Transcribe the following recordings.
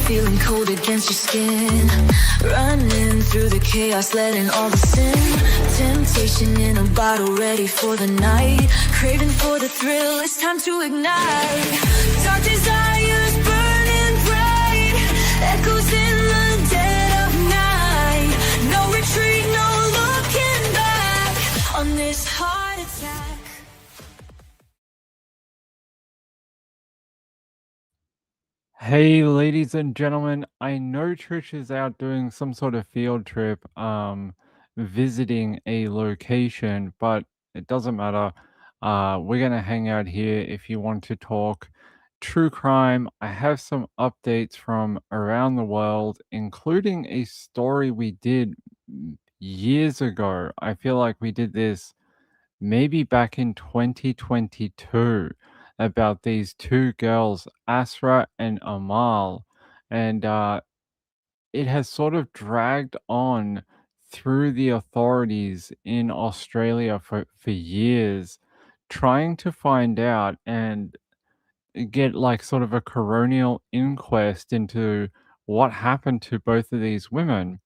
feeling cold against your skin. Running through the chaos, letting all the sin. Temptation in a bottle, ready for the night. Craving for the thrill, it's time to ignite. Dark desires burning bright. Echoes in the dead of night. No retreat, no looking back on this heart attack. Hey, ladies and gentlemen, I know Trish is out doing some sort of field trip, visiting a location, but it doesn't matter. We're gonna hang out here if you want to talk true crime. I have some updates from around the world, including a story we did years ago. I feel like we did this maybe back in 2022 about these two girls, Asra and Amaal. And it has sort of dragged on through the authorities in Australia for years, trying to find out and get like sort of a coronial inquest into what happened to both of these women.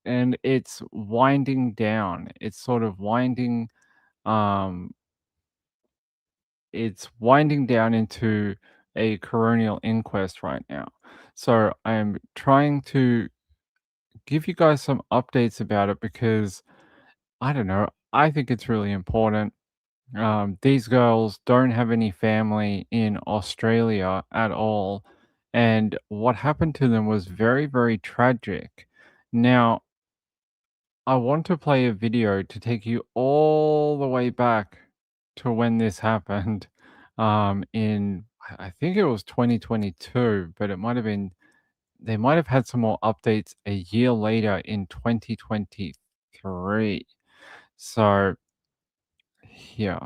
And it's winding down. It's sort of um winding down into a coronial inquest right now. So I'm trying to give you guys some updates about it because I don't know, I think it's really important. These girls don't have any family in Australia at all, and what happened to them was very, very tragic. Now, I want to play a video to take you all the way back to when this happened. In I think it was 2022, but it might have been they might have had some more updates a year later in 2023. So here.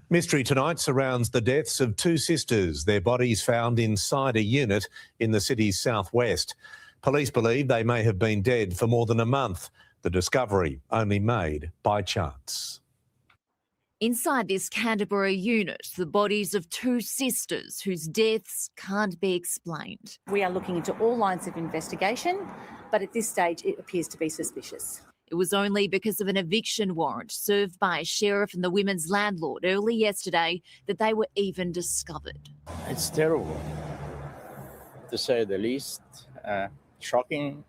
Mystery tonight surrounds the deaths of two sisters, their bodies found inside a unit in the city's southwest. Police believe they may have been dead for more than a month. The discovery only made by chance. Inside this Canterbury unit, the bodies of two sisters whose deaths can't be explained. We are looking into all lines of investigation, but at this stage it appears to be suspicious. It was only because of an eviction warrant served by a sheriff and the women's landlord early yesterday that they were even discovered. It's terrible, to say the least. Shocking.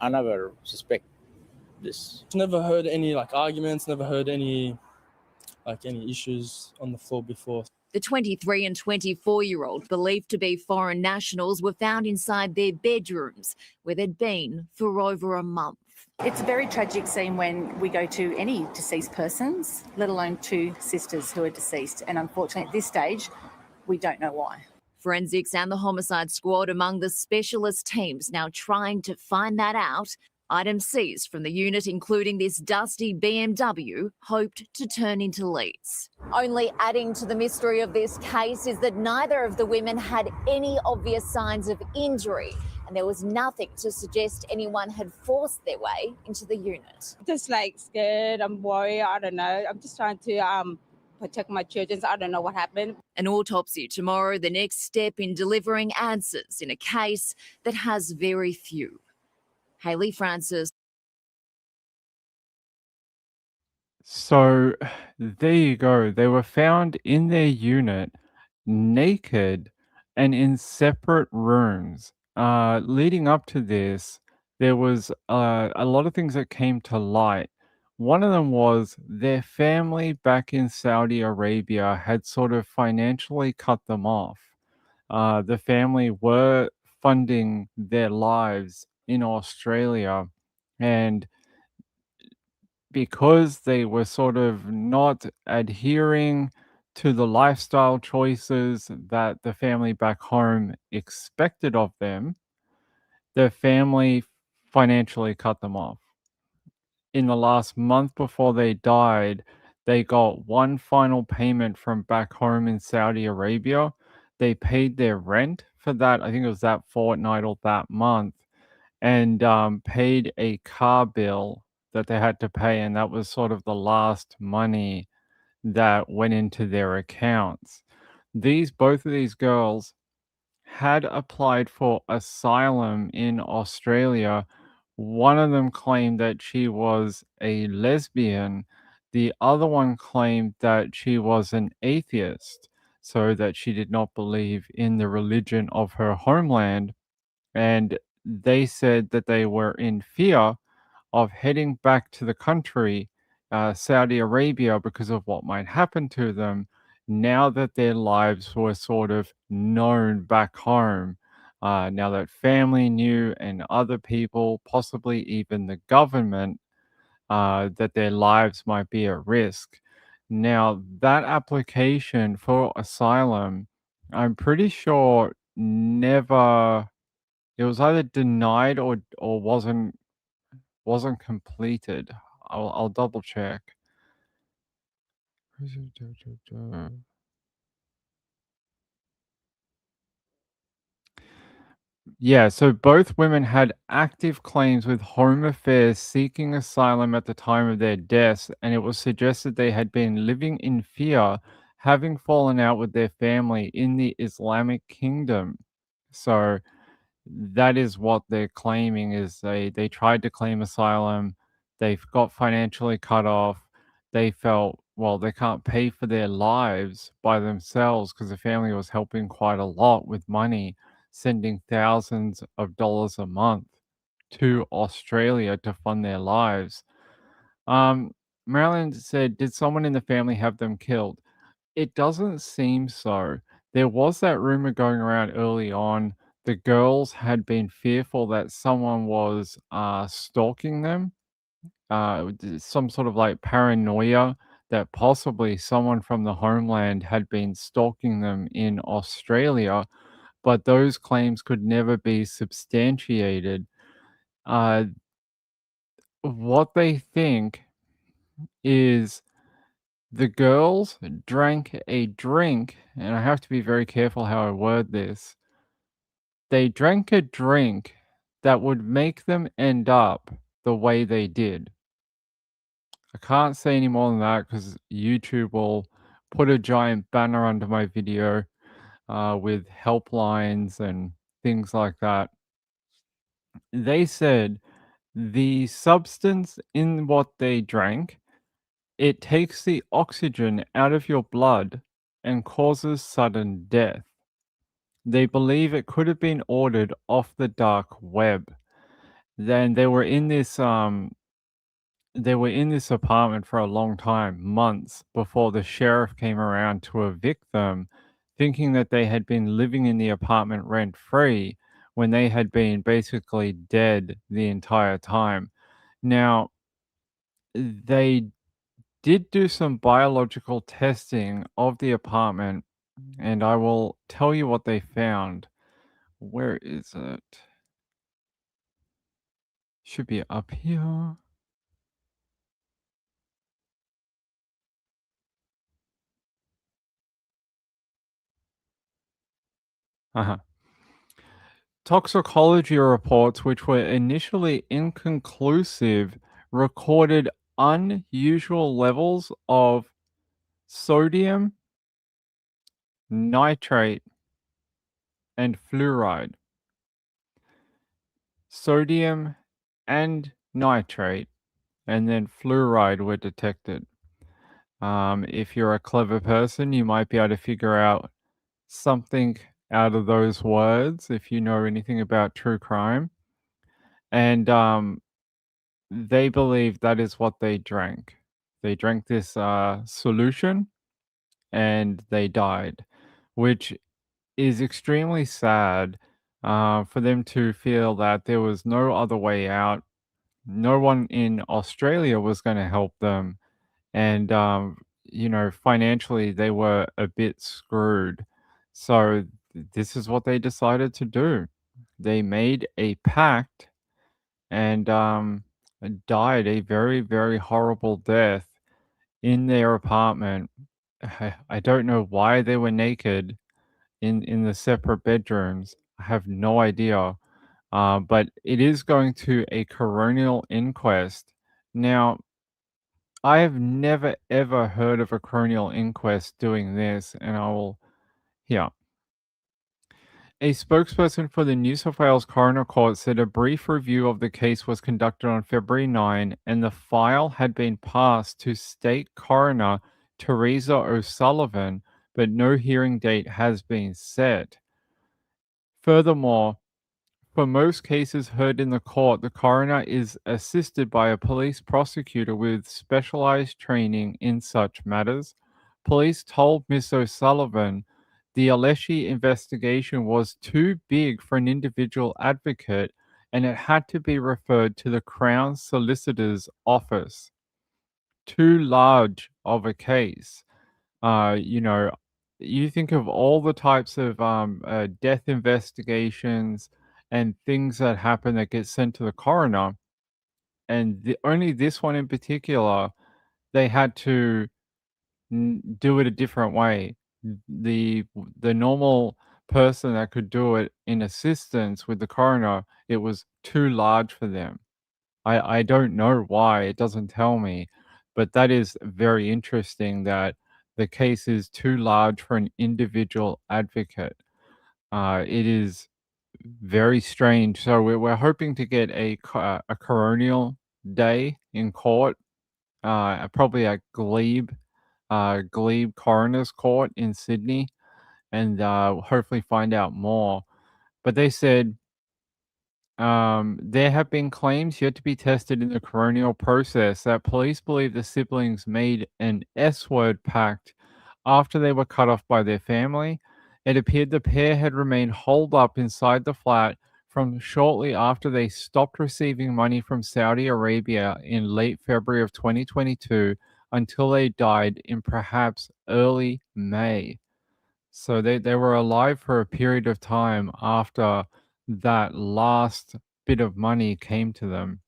I never suspect this. Never heard any arguments, never heard any issues on the floor before. The 23 and 24-year-old, believed to be foreign nationals, were found inside their bedrooms where they'd been for over a month. It's a very tragic scene when we go to any deceased persons, let alone two sisters who are deceased. And unfortunately, at this stage, we don't know why. Forensics and the homicide squad among the specialist teams now trying to find that out. Items seized from the unit, including this dusty BMW, hoped to turn into leads. Only adding to the mystery of this case is that neither of the women had any obvious signs of injury, and there was nothing to suggest anyone had forced their way into the unit. Just scared, I'm worried, I don't know. I'm just trying to protect my children. I don't know what happened. An autopsy tomorrow, the next step in delivering answers in a case that has very few. Hayley Francis. So there you go. They were found in their unit, naked and in separate rooms. Leading up to this, there was a lot of things that came to light. One of them was their family back in Saudi Arabia had sort of financially cut them off. The family were funding their lives in Australia, and because they were sort of not adhering to the lifestyle choices that the family back home expected of them, the family financially cut them off. In the last month before they died, they got one final payment from back home in Saudi Arabia. They paid their rent for that, I think it was that fortnight or that month, and paid a car bill that they had to pay, and that was sort of the last money that went into their accounts. Both of these girls had applied for asylum in Australia. One of them claimed that she was a lesbian. The other one claimed that she was an atheist, so that she did not believe in the religion of her homeland. And they said that they were in fear of heading back to the country, Saudi Arabia, because of what might happen to them now that their lives were sort of known back home. Now that family knew and other people, possibly even the government, that their lives might be at risk. Now, that application for asylum, I'm pretty sure never, it was either denied or wasn't completed. I'll double check. Yeah, so both women had active claims with Home Affairs seeking asylum at the time of their deaths, and it was suggested they had been living in fear, having fallen out with their family in the Islamic kingdom. So that is what they're claiming is they tried to claim asylum, they got financially cut off, they felt, well, they can't pay for their lives by themselves because the family was helping quite a lot with money, sending thousands of dollars a month to Australia to fund their lives. Um, Marilyn said, did someone in the family have them killed? It doesn't seem so. There was that rumor going around early on. The girls had been fearful that someone was stalking them, some sort of like paranoia that possibly someone from the homeland had been stalking them in Australia, but those claims could never be substantiated. Uh, what they think is the girls drank a drink, and I have to be very careful how I word this. They drank a drink that would make them end up the way they did. I can't say any more than that because YouTube will put a giant banner under my video with helplines and things like that. They said the substance in what they drank, it takes the oxygen out of your blood and causes sudden death. They believe it could have been ordered off the dark web. Then they were in this apartment for a long time, months before the sheriff came around to evict them, thinking that they had been living in the apartment rent free when they had been basically dead the entire time. Now, they did do some biological testing of the apartment, and I will tell you what they found. Where is it? Should be up here. Uh-huh. Toxicology reports, which were initially inconclusive, recorded unusual levels of sodium, nitrate, and fluoride. Sodium and nitrate, and then fluoride were detected. If you're a clever person, you might be able to figure out something out of those words if you know anything about true crime. And they believe that is what they drank. They drank this solution and they died, which is extremely sad for them to feel that there was no other way out. No one in Australia was going to help them. And, financially, they were a bit screwed. So, this is what they decided to do. They made a pact and died a very, very horrible death in their apartment. I don't know why they were naked in the separate bedrooms. I have no idea. But it is going to a coronial inquest. Now, I have never ever heard of a coronial inquest doing this, and I will here. A spokesperson for the New South Wales Coroner Court said a brief review of the case was conducted on February 9 and the file had been passed to State Coroner Teresa O'Sullivan, but no hearing date has been set. Furthermore, for most cases heard in the court, the coroner is assisted by a police prosecutor with specialized training in such matters. Police told Miss O'Sullivan the Alsehli investigation was too big for an individual advocate and it had to be referred to the Crown Solicitor's office. Too large of a case. You know, you think of all the types of death investigations and things that happen that get sent to the coroner, and only this one in particular, they had to do it a different way. The normal person that could do it in assistance with the coroner, it was too large for them. I don't know why, it doesn't tell me, but that is very interesting that the case is too large for an individual advocate. It is very strange. So we're hoping to get a coronial day in court, probably at Glebe Coroner's Court in Sydney, and hopefully find out more. But they said there have been claims yet to be tested in the coronial process that police believe the siblings made an S-word pact after they were cut off by their family. It appeared the pair had remained holed up inside the flat from shortly after they stopped receiving money from Saudi Arabia in late February of 2022 until they died in perhaps early May. So they were alive for a period of time after that last bit of money came to them.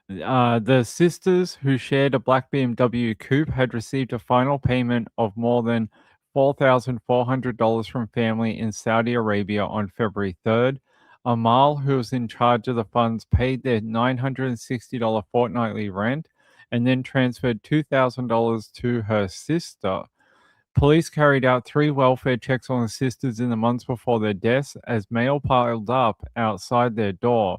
The sisters who shared a black BMW coupe had received a final payment of more than $4,400 from family in Saudi Arabia on February 3rd. Amaal, who was in charge of the funds, paid their $960 fortnightly rent and then transferred $2,000 to her sister. Police carried out 3 welfare checks on the sisters in the months before their deaths as mail piled up outside their door.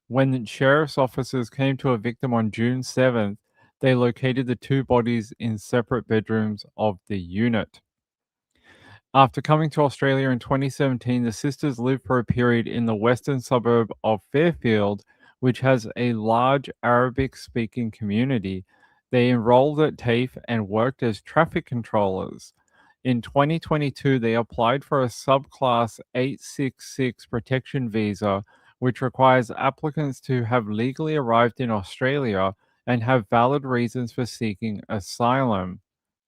When the sheriff's officers came to a victim on June 7th, they located the 2 bodies in separate bedrooms of the unit. After coming to Australia in 2017, the sisters lived for a period in the western suburb of Fairfield, which has a large Arabic-speaking community. They enrolled at TAFE and worked as traffic controllers. In 2022, they applied for a subclass 866 protection visa, which requires applicants to have legally arrived in Australia and have valid reasons for seeking asylum.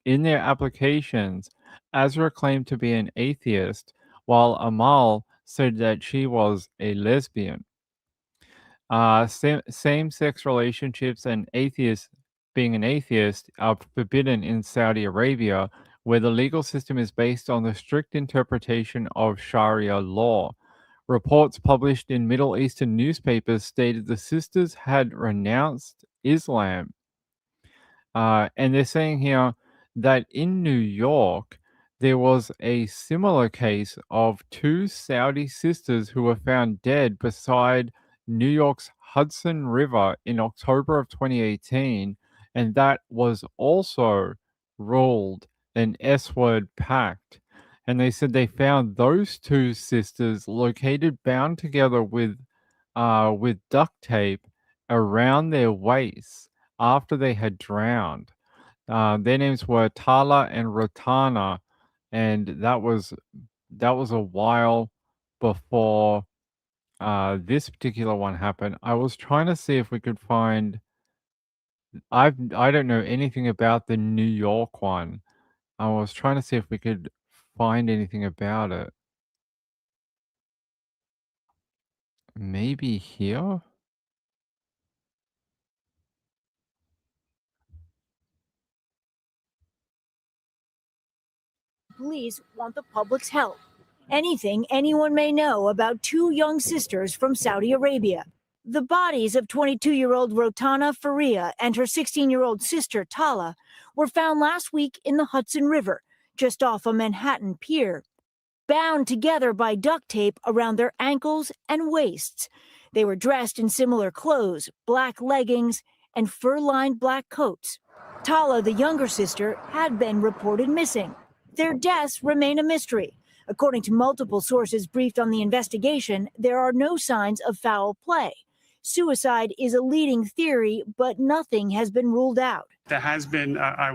In their applications, Asra claimed to be an atheist, while Amaal said that she was a lesbian. Same-sex relationships and being an atheist are forbidden in Saudi Arabia, where the legal system is based on the strict interpretation of Sharia law. Reports published in Middle Eastern newspapers stated the sisters had renounced Islam. And they're saying here that in New York, there was a similar case of 2 Saudi sisters who were found dead beside New York's Hudson River in October of 2018, and that was also ruled an S-word pact. And they said they found those 2 sisters located bound together with duct tape around their waists after they had drowned. Their names were Tala and Rotana, and that was a while before this particular one happened. I was trying to see if we could find. I don't know anything about the New York one. I was trying to see if we could find anything about it. Maybe here? Police want the public's help. Anything anyone may know about 2 young sisters from Saudi Arabia. The bodies of 22-year-old Rotana Faria and her 16-year-old sister Tala were found last week in the Hudson River, just off a Manhattan pier. bound together by duct tape around their ankles and waists. They were dressed in similar clothes, black leggings, and fur-lined black coats. Tala, the younger sister, had been reported missing. Their deaths remain a mystery. According to multiple sources briefed on the investigation, there are no signs of foul play. Suicide is a leading theory, but nothing has been ruled out. There has been, I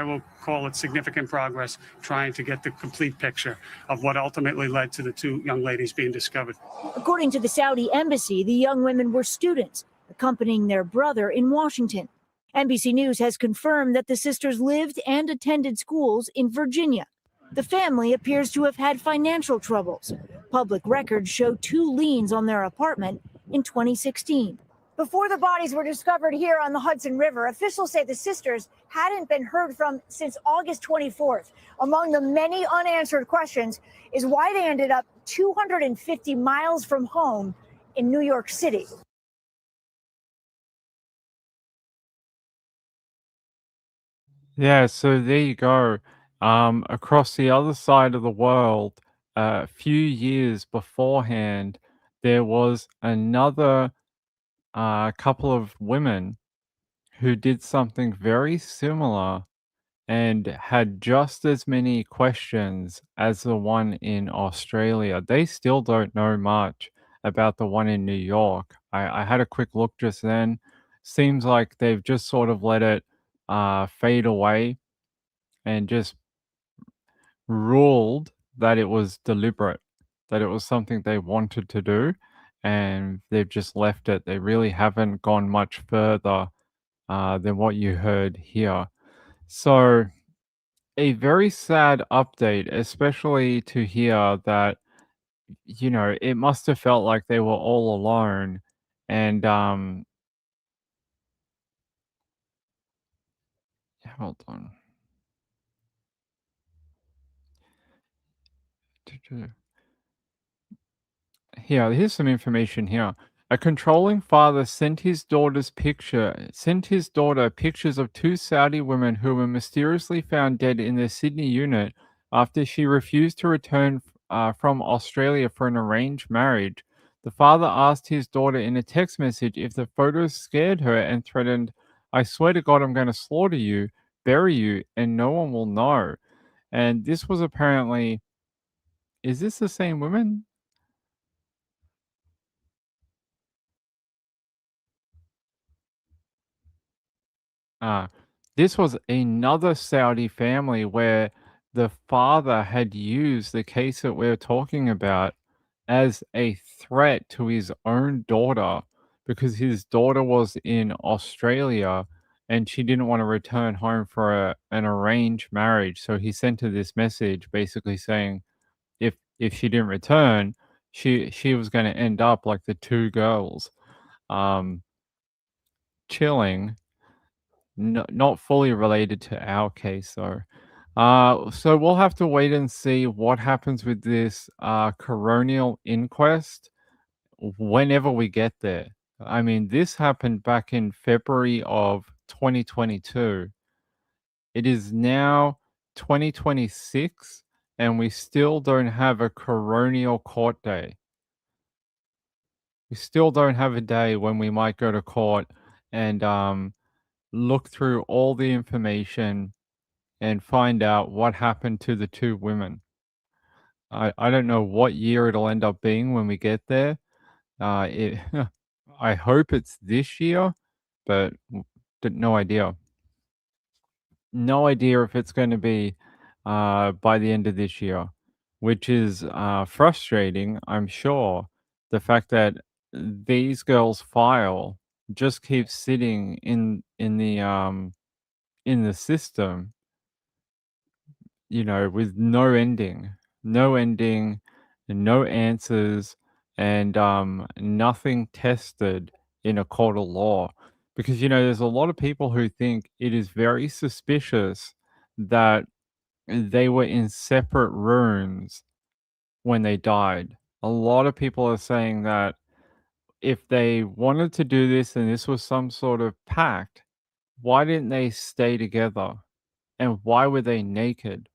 will call it significant progress, trying to get the complete picture of what ultimately led to the two young ladies being discovered. According to the Saudi embassy, the young women were students, accompanying their brother in Washington. NBC News has confirmed that the sisters lived and attended schools in Virginia. The family appears to have had financial troubles. Public records show 2 liens on their apartment in 2016. Before the bodies were discovered here on the Hudson River, officials say the sisters hadn't been heard from since August 24th. Among the many unanswered questions is why they ended up 250 miles from home in New York City. Yeah, so there you go. Across the other side of the world, a few years beforehand, there was another couple of women who did something very similar and had just as many questions as the one in Australia. They still don't know much about the one in New York. I had a quick look just then. Seems like they've just sort of let it fade away and just ruled that it was deliberate, that it was something they wanted to do, and they've just left it. They really haven't gone much further than what you heard here. So, a very sad update, especially to hear that, it must have felt like they were all alone. And, hold on. Here's some information here. A controlling father sent his daughter pictures of 2 Saudi women who were mysteriously found dead in their Sydney unit after she refused to return from Australia for an arranged marriage. The father asked his daughter in a text message if the photos scared her and threatened, "I swear to God, I'm going to slaughter you, bury you, and no one will know." And this was apparently, is this the same woman? Ah, this was another Saudi family where the father had used the case that we're talking about as a threat to his own daughter because his daughter was in Australia and she didn't want to return home for an arranged marriage. So he sent her this message basically saying if she didn't return, she was going to end up like the 2 girls, um, chilling. Not fully related to our case though. So we'll have to wait and see what happens with this coronial inquest whenever we get there. I mean, this happened back in February of 2022. It is now 2026, and we still don't have a coronial court day. We still don't have a day when we might go to court and look through all the information and find out what happened to the 2 women. I don't know what year it'll end up being when we get there. It I hope it's this year, but no idea. No idea if it's gonna be, by the end of this year, which is, frustrating, I'm sure. The fact that these girls' file just keeps sitting in the system, with no ending, no answers, and nothing tested in a court of law. Because, there's a lot of people who think it is very suspicious that they were in separate rooms when they died. A lot of people are saying that if they wanted to do this and this was some sort of pact, why didn't they stay together? And why were they naked?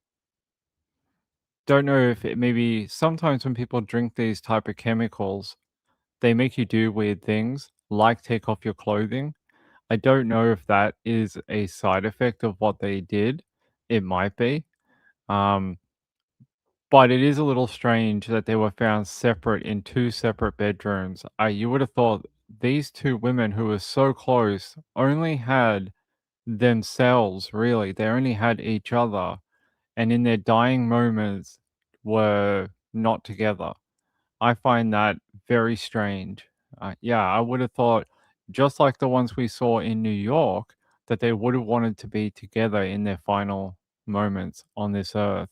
don't know if it maybe sometimes when people drink these type of chemicals, they make you do weird things, like take off your clothing. I don't know if that is a side effect of what they did. It might be. Um, but it is a little strange that they were found separate in 2 separate bedrooms. You would have thought these 2 women who were so close only had themselves, really. They only had each other, and in their dying moments were not together. I find that very strange. Yeah, I would have thought, just like the ones we saw in New York, that they would have wanted to be together in their final moments on this earth.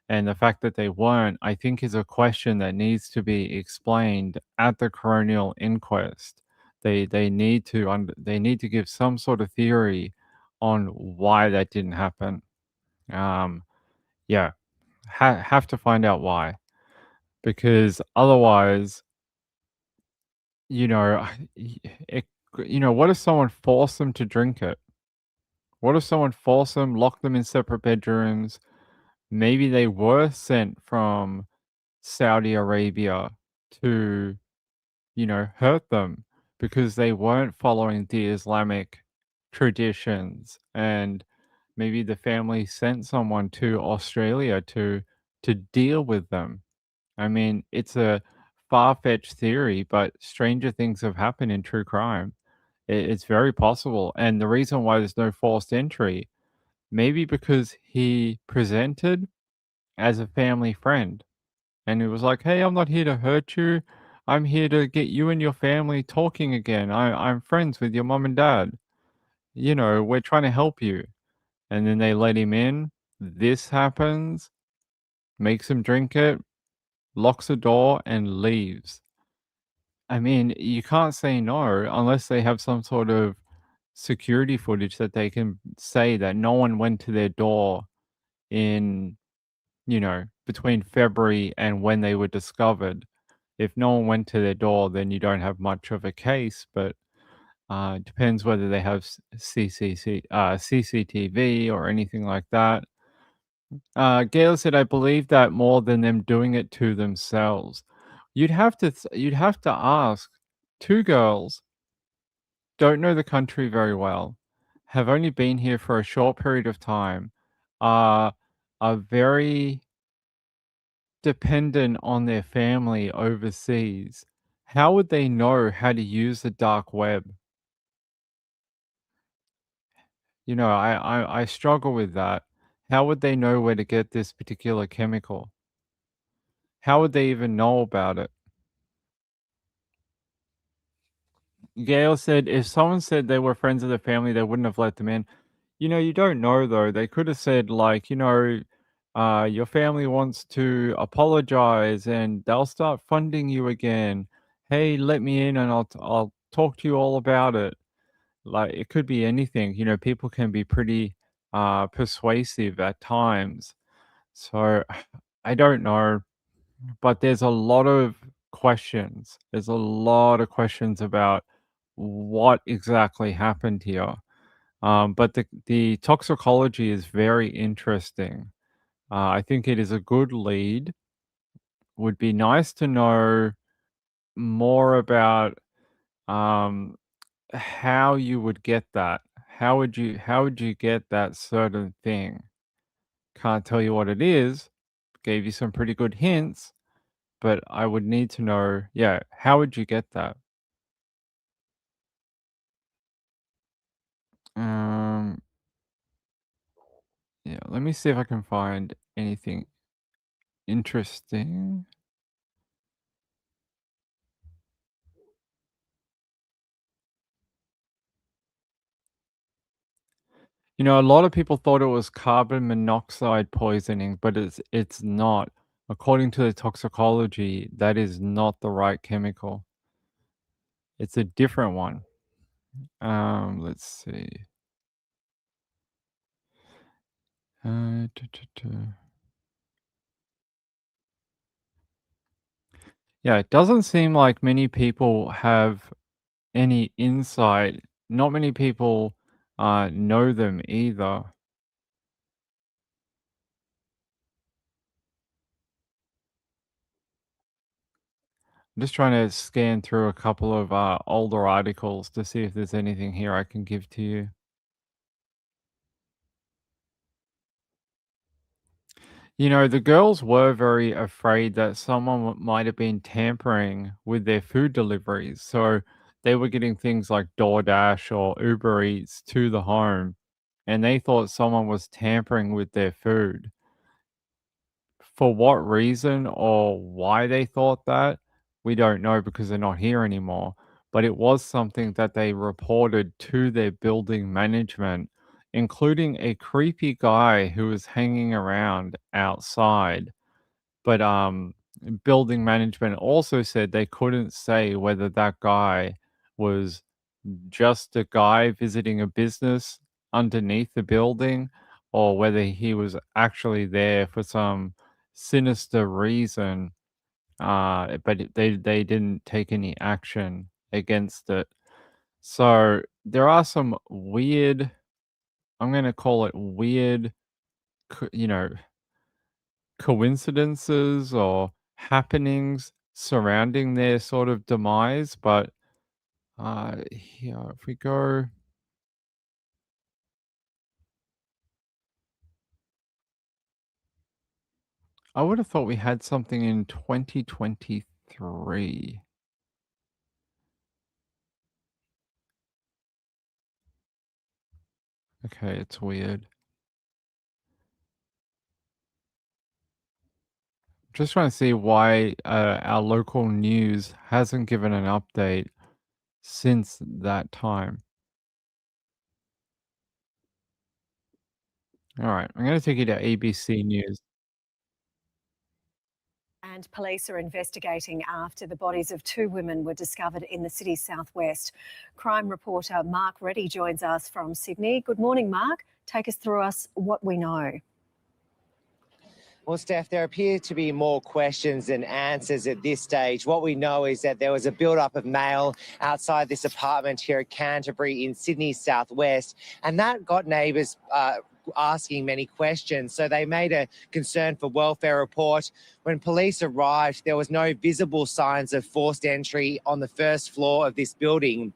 And the fact that they weren't, I think, is a question that needs to be explained at the coronial inquest. They need to they need to give some sort of theory on why that didn't happen. Um, yeah, have to find out why, because otherwise, you know, it, what if someone forced them to drink it? What if someone forced them, locked them in separate bedrooms? Maybe they were sent from Saudi Arabia to, hurt them because they weren't following the Islamic traditions, and maybe the family sent someone to Australia to deal with them. I mean, it's a far-fetched theory, but stranger things have happened in true crime. It's very possible, and the reason why there's no forced entry, maybe because he presented as a family friend. And it was like, "Hey, I'm not here to hurt you. I'm here to get you and your family talking again. I'm friends with your mom and dad. We're trying to help you." And then they let him in. This happens, makes him drink it, locks the door, and leaves. I mean, you can't say no unless they have some sort of security footage that they can say that no one went to their door in, between February and when they were discovered. If no one went to their door, then you don't have much of a case, but it depends whether they have CCTV or anything like that. Gail said, "I believe that more than them doing it to themselves." You'd have to ask. 2 girls don't know the country very well, have only been here for a short period of time, are very dependent on their family overseas. How would they know how to use the dark web? I struggle with that. How would they know where to get this particular chemical? How would they even know about it? Gail said, "If someone said they were friends of the family, they wouldn't have let them in." You don't know though. They could have said like, your family wants to apologize and they'll start funding you again. Hey, let me in and I'll talk to you all about it. Like it could be anything. People can be pretty persuasive at times. So I don't know, but there's a lot of questions. There's a lot of questions about what exactly happened here. But the toxicology is very interesting. I think it is a good lead. Would be nice to know more about um, how you would get that. How would you get that certain thing? Can't tell you what it is. Gave you some pretty good hints, but I would need to know, yeah, how would you get that? Um, yeah, let me see if I can find anything interesting. A lot of people thought it was carbon monoxide poisoning, but it's not. According to the toxicology, that is not the right chemical. It's a different one. Let's see. Yeah, it doesn't seem like many people have any insight. Not many people know them either. I'm just trying to scan through a couple of older articles to see if there's anything here I can give to you. You know, the girls were very afraid that someone might have been tampering with their food deliveries. So they were getting things like DoorDash or Uber Eats to the home, and they thought someone was tampering with their food. For what reason or why they thought that, we don't know because they're not here anymore. But it was something that they reported to their building management, including a creepy guy who was hanging around outside. But building management also said they couldn't say whether that guy was just a guy visiting a business underneath the building or whether he was actually there for some sinister reason. But they didn't take any action against it. So there are some weird, I'm going to call it weird, you know, coincidences or happenings surrounding their sort of demise. But here, if we go, I would have thought we had something in 2023. Okay, it's weird. Just trying to see why our local news hasn't given an update since that time. All right, I'm going to take you to ABC News. And police are investigating after the bodies of two women were discovered in the city's southwest. Crime reporter Mark Reddy joins us from Sydney. Good morning, Mark. Take us through what we know. Well, Steph, there appear to be more questions than answers at this stage. What we know is that there was a build-up of mail outside this apartment here at Canterbury in Sydney's southwest, and that got neighbours asking many questions. So they made a concern for welfare report. When police arrived, there was no visible signs of forced entry on the first floor of this building.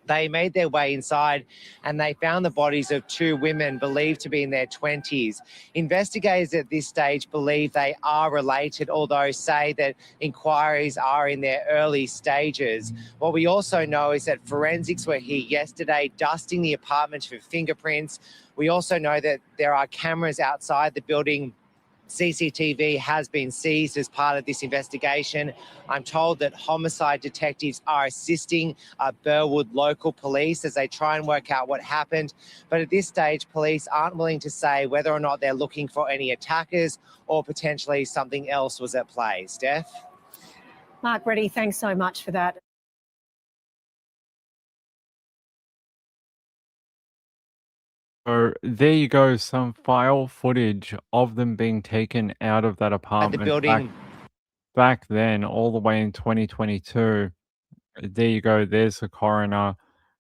They made their way inside and they found the bodies of two women believed to be in their 20s. Investigators at this stage believe they are related, although say that inquiries are in their early stages. What we also know is that forensics were here yesterday dusting the apartment for fingerprints. We also know that there are cameras outside the building. CCTV has been seized as part of this investigation. I'm told that homicide detectives are assisting Burwood local police as they try and work out what happened. But at this stage, police aren't willing to say whether or not they're looking for any attackers or potentially something else was at play. Steph? Mark Reddy, thanks so much for that. So there you go, some file footage of them being taken out of that At the apartment building. back then, all the way in 2022. There you go, there's the coroner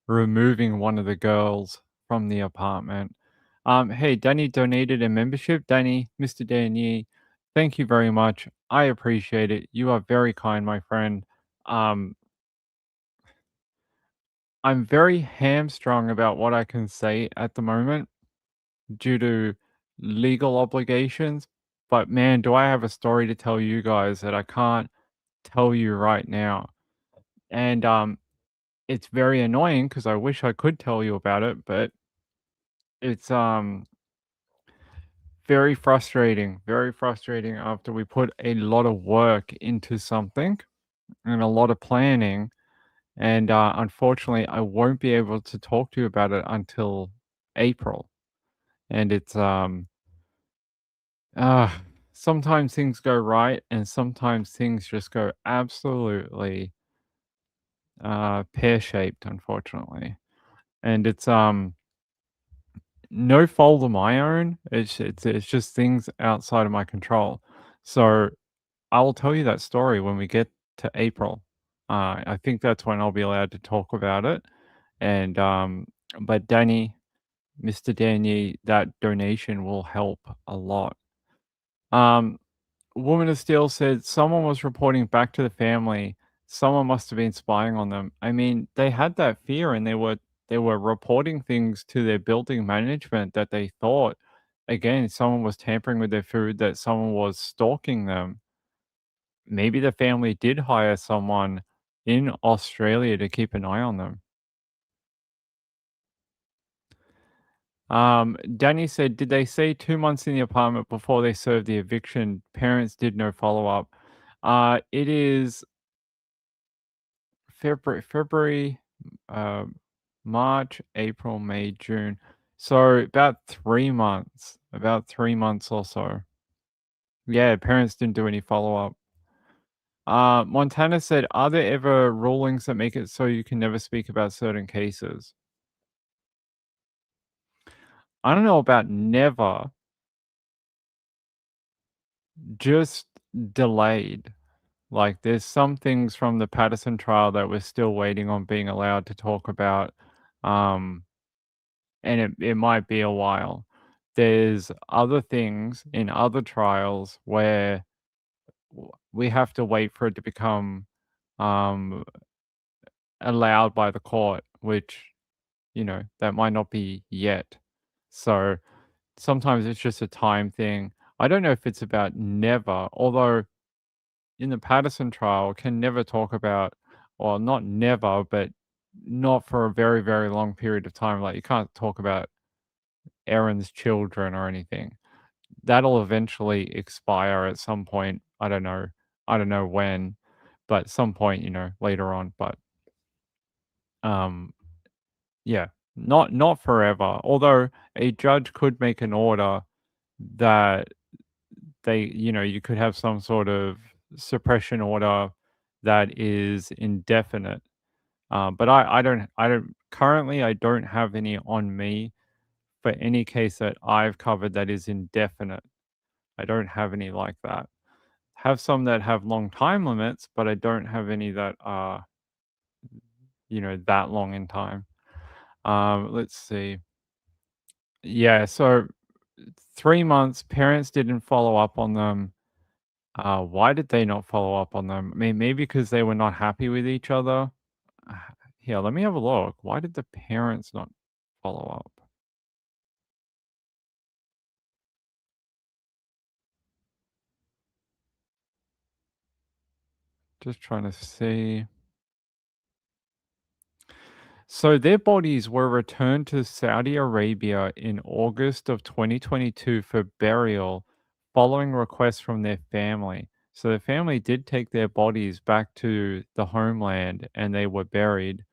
removing one of the girls from the apartment. Hey, Danny donated a membership. Danny, Mr. Danny, thank you very much. I appreciate it. You are very kind, my friend. I'm very hamstrung about what I can say at the moment due to legal obligations. But man, do I have a story to tell you guys that I can't tell you right now. And it's very annoying because I wish I could tell you about it, but it's very frustrating after we put a lot of work into something and a lot of planning. And unfortunately, I won't be able to talk to you about it until April. And it's sometimes things go right and sometimes things just go absolutely pear-shaped, unfortunately. And it's no fault of my own. It's just things outside of my control. So I will tell you that story when we get to April. I think that's when I'll be allowed to talk about it. And but Danny, Mr. Danny, that donation will help a lot. Woman of Steel said someone was reporting back to the family someone must have been spying on them. I mean, they had that fear and they were reporting things to their building management that they thought, again, someone was tampering with their food, that someone was stalking them. Maybe the family did hire someone in Australia to keep an eye on them. Danny said, "Did they say 2 months in the apartment before they served the eviction? Parents did no follow-up." It is February, uh, March, April, May, June. So about 3 months. About 3 months or so. Yeah, parents didn't do any follow-up. Montana said, "Are there ever rulings that make it so you can never speak about certain cases?" I don't know about never, just delayed. Like, there's some things from the Patterson trial that we're still waiting on being allowed to talk about, um, and it might be a while. There's other things in other trials where we have to wait for it to become um, allowed by the court, which, that might not be yet. So sometimes it's just a time thing. I don't know if it's about never, although in the Patterson trial can never talk about, well, not never, but not for a very, very long period of time. Like, you can't talk about Aaron's children or anything. That'll eventually expire at some point. I don't know. I don't know when, but some point, later on. But um, yeah, not forever. Although a judge could make an order that you could have some sort of suppression order that is indefinite. But currently I don't have any on me for any case that I've covered that is indefinite. I don't have any like that. Have some that have long time limits, but I don't have any that are, that long in time. Let's see. Yeah, so 3 months, parents didn't follow up on them. Why did they not follow up on them? I mean, maybe because they were not happy with each other. Here, let me have a look. Why did the parents not follow up? Just trying to see. So their bodies were returned to Saudi Arabia in August of 2022 for burial following requests from their family. So the family did take their bodies back to the homeland and they were buried.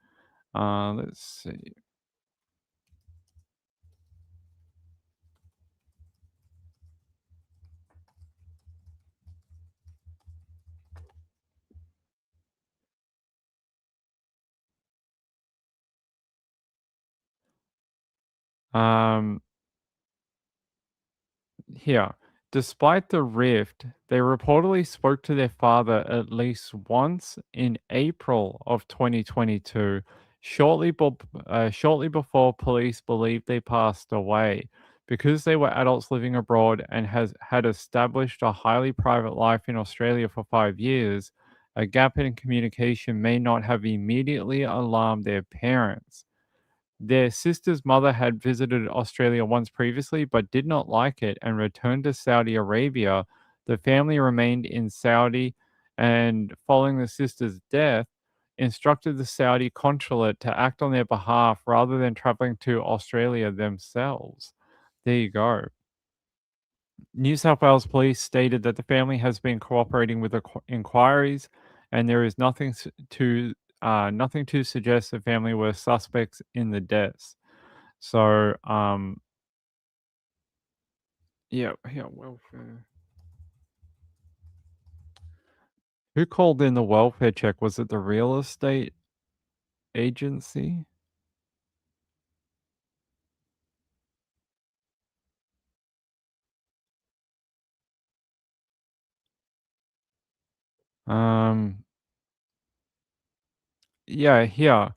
Let's see. Um, Here, despite the rift, they reportedly spoke to their father at least once in April of 2022, shortly before police believed they passed away. Because they were adults living abroad and had established a highly private life in Australia for 5 years, a gap in communication may not have immediately alarmed their parents. Their sister's mother had visited Australia once previously but did not like it and returned to Saudi Arabia. The family remained in Saudi and, following the sister's death, instructed the Saudi consulate to act on their behalf rather than traveling to Australia themselves. There you go. New South Wales Police stated that the family has been cooperating with the inquiries, and there is nothing to suggest the family were suspects in the deaths. So, yeah, welfare. Who called in the welfare check? Was it the real estate agency? Um, yeah, here.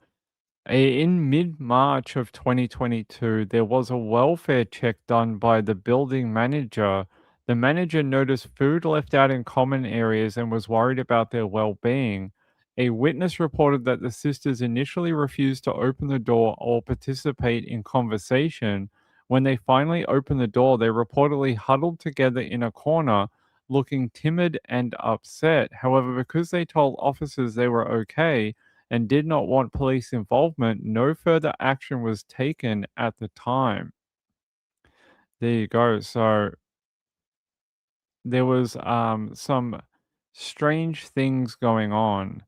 In mid-March of 2022, there was a welfare check done by the building manager. The manager noticed food left out in common areas and was worried about their well-being. A witness reported that the sisters initially refused to open the door or participate in conversation. When they finally opened the door, they reportedly huddled together in a corner, looking timid and upset. However, because they told officers they were okay and did not want police involvement, no further action was taken at the time. There you go. So there was some strange things going on.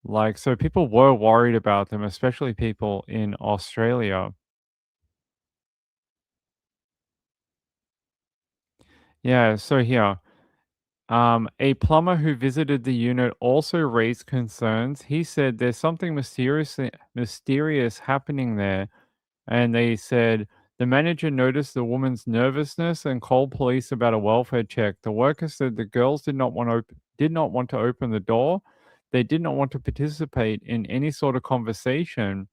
Like, so people were worried about them, especially people in Australia. Yeah, so here, a plumber who visited the unit also raised concerns. He said there's something mysterious happening there, and they said the manager noticed the woman's nervousness and called police about a welfare check. The worker said the girls did not want to open the door. They did not want to participate in any sort of conversation.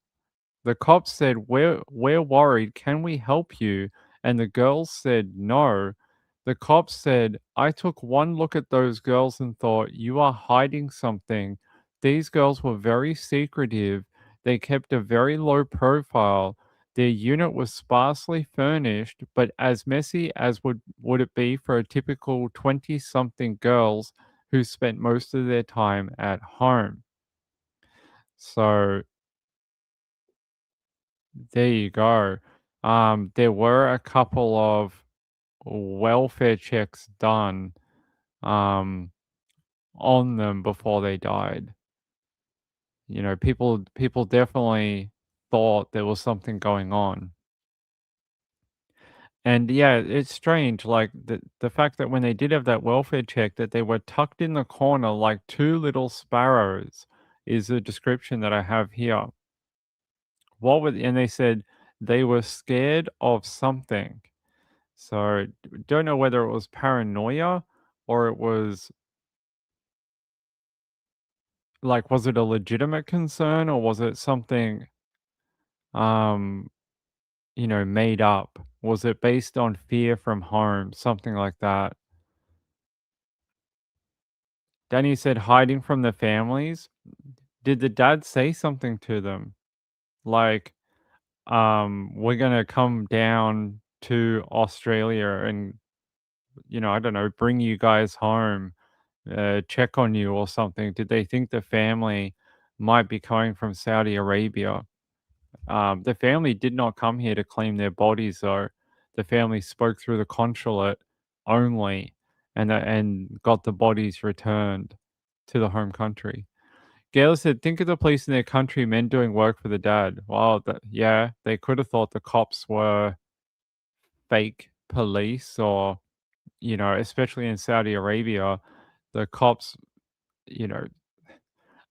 The cops said, we're worried. Can we help you? And the girls said, no. The cops said, I took one look at those girls and thought, you are hiding something. These girls were very secretive. They kept a very low profile. Their unit was sparsely furnished, but as messy as would it be for a typical 20-something girls who spent most of their time at home. So there you go. There were a couple of welfare checks done um, on them before they died. You know, people definitely thought there was something going on. And yeah, it's strange, like the fact that when they did have that welfare check, that they were tucked in the corner like two little sparrows is the description that I have here. And they said they were scared of something. So don't know whether it was paranoia or it was like, was it a legitimate concern or was it something, um, made up? Was it based on fear from home? Something like that. Danny said hiding from the families. Did the dad say something to them? Like, we're gonna come down to Australia and, I don't know, bring you guys home, check on you or something? Did they think the family might be coming from Saudi Arabia? The family did not come here to claim their bodies, though. The family spoke through the consulate only, and got the bodies returned to the home country. Gail said, "Think of the police in their country, men doing work for the dad." Well, yeah, they could have thought the cops were fake police, or especially in Saudi Arabia, the cops, you know,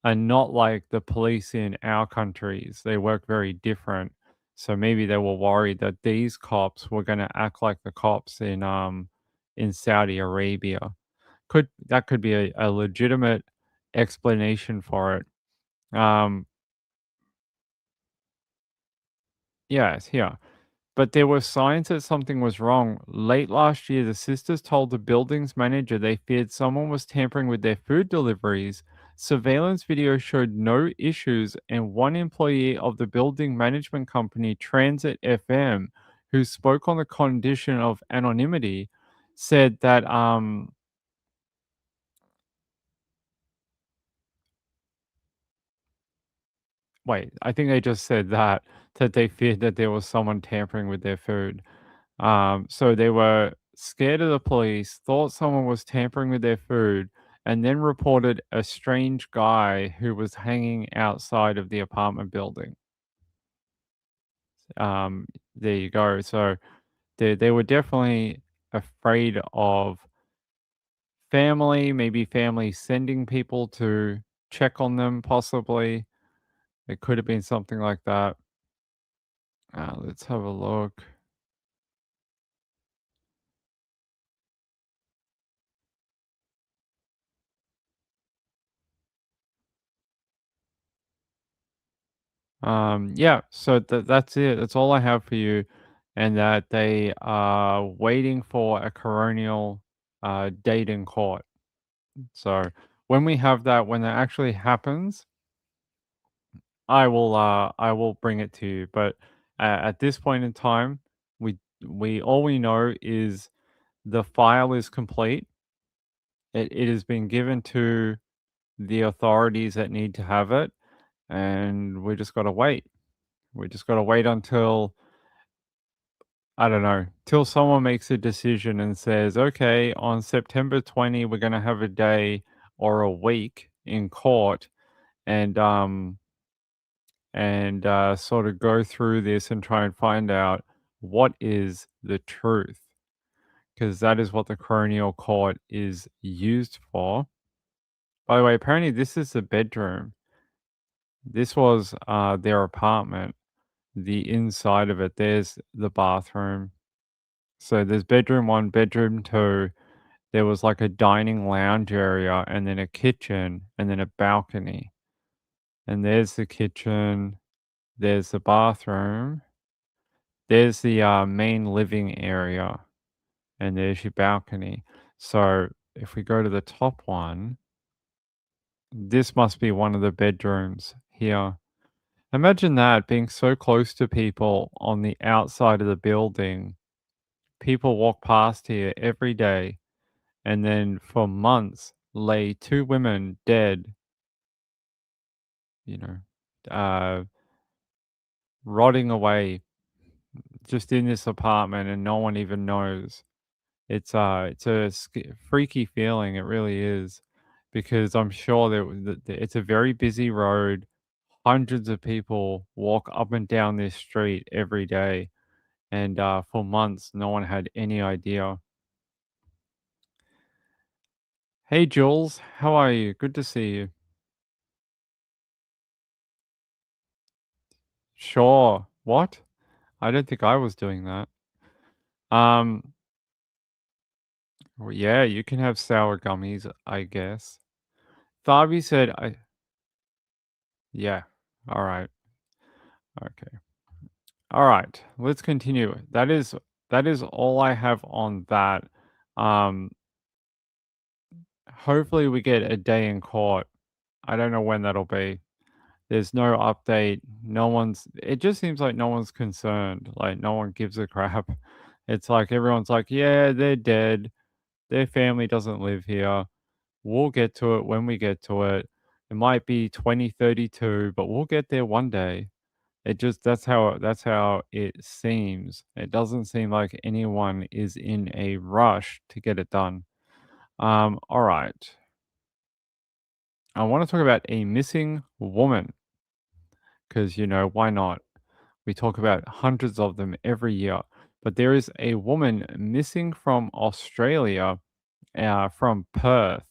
are not like the police in our countries. They work very different. So maybe they were worried that these cops were going to act like the cops in Saudi Arabia. Could be a legitimate explanation for it. Yes, yeah. But there were signs that something was wrong. Late last year, the sisters told the building's manager they feared someone was tampering with their food deliveries. Surveillance video showed no issues, and one employee of the building management company, Transit FM, who spoke on the condition of anonymity, said that wait, I think they just said that they feared that there was someone tampering with their food. So they were scared of the police, thought someone was tampering with their food, and then reported a strange guy who was hanging outside of the apartment building. There you go. So they were definitely afraid of family, maybe family sending people to check on them, possibly. It could have been something like that. Let's have a look. Yeah, so that's it. That's all I have for you, and that they are waiting for a coronial date in court. So when we have that, when that actually happens, I will bring it to you. But at this point in time, we all we know is the file is complete. It has been given to the authorities that need to have it, and we just got to wait. We just got to wait until, I don't know, till someone makes a decision and says, okay, on September 20, we're going to have a day or a week in court, and sort of go through this and try and find out what is the truth, because that is what the coronial court is used for. By the way, apparently this is the bedroom. This was their apartment. The inside of it, there's the bathroom. So there's bedroom 1, bedroom 2. There was like a dining lounge area, and then a kitchen, and then a balcony. And there's the kitchen. There's the bathroom. There's the main living area. And there's your balcony. So if we go to the top one, this must be one of the bedrooms here. Imagine that, being so close to people on the outside of the building. People walk past here every day, and then for months lay 2 women dead, you know, rotting away just in this apartment, and no one even knows. It's a freaky feeling, it really is, because I'm sure that it's a very busy road. Hundreds of people walk up and down this street every day, and for months, no one had any idea. Hey, Jules, how are you? Good to see you. Sure. What? I don't think I was doing that. Well, yeah, you can have sour gummies, I guess. Tharby said yeah. All right. Okay. All right. Let's continue. That is all I have on that. Um, hopefully we get a day in court. I don't know when that'll be. There's no update. It just seems like no one's concerned. Like no one gives a crap. It's like everyone's like, yeah, they're dead. Their family doesn't live here. We'll get to it when we get to it. It might be 2032, but we'll get there one day. That's how it seems. It doesn't seem like anyone is in a rush to get it done. All right. I want to talk about a missing woman, because why not? We talk about hundreds of them every year, but there is a woman missing from Australia, from Perth,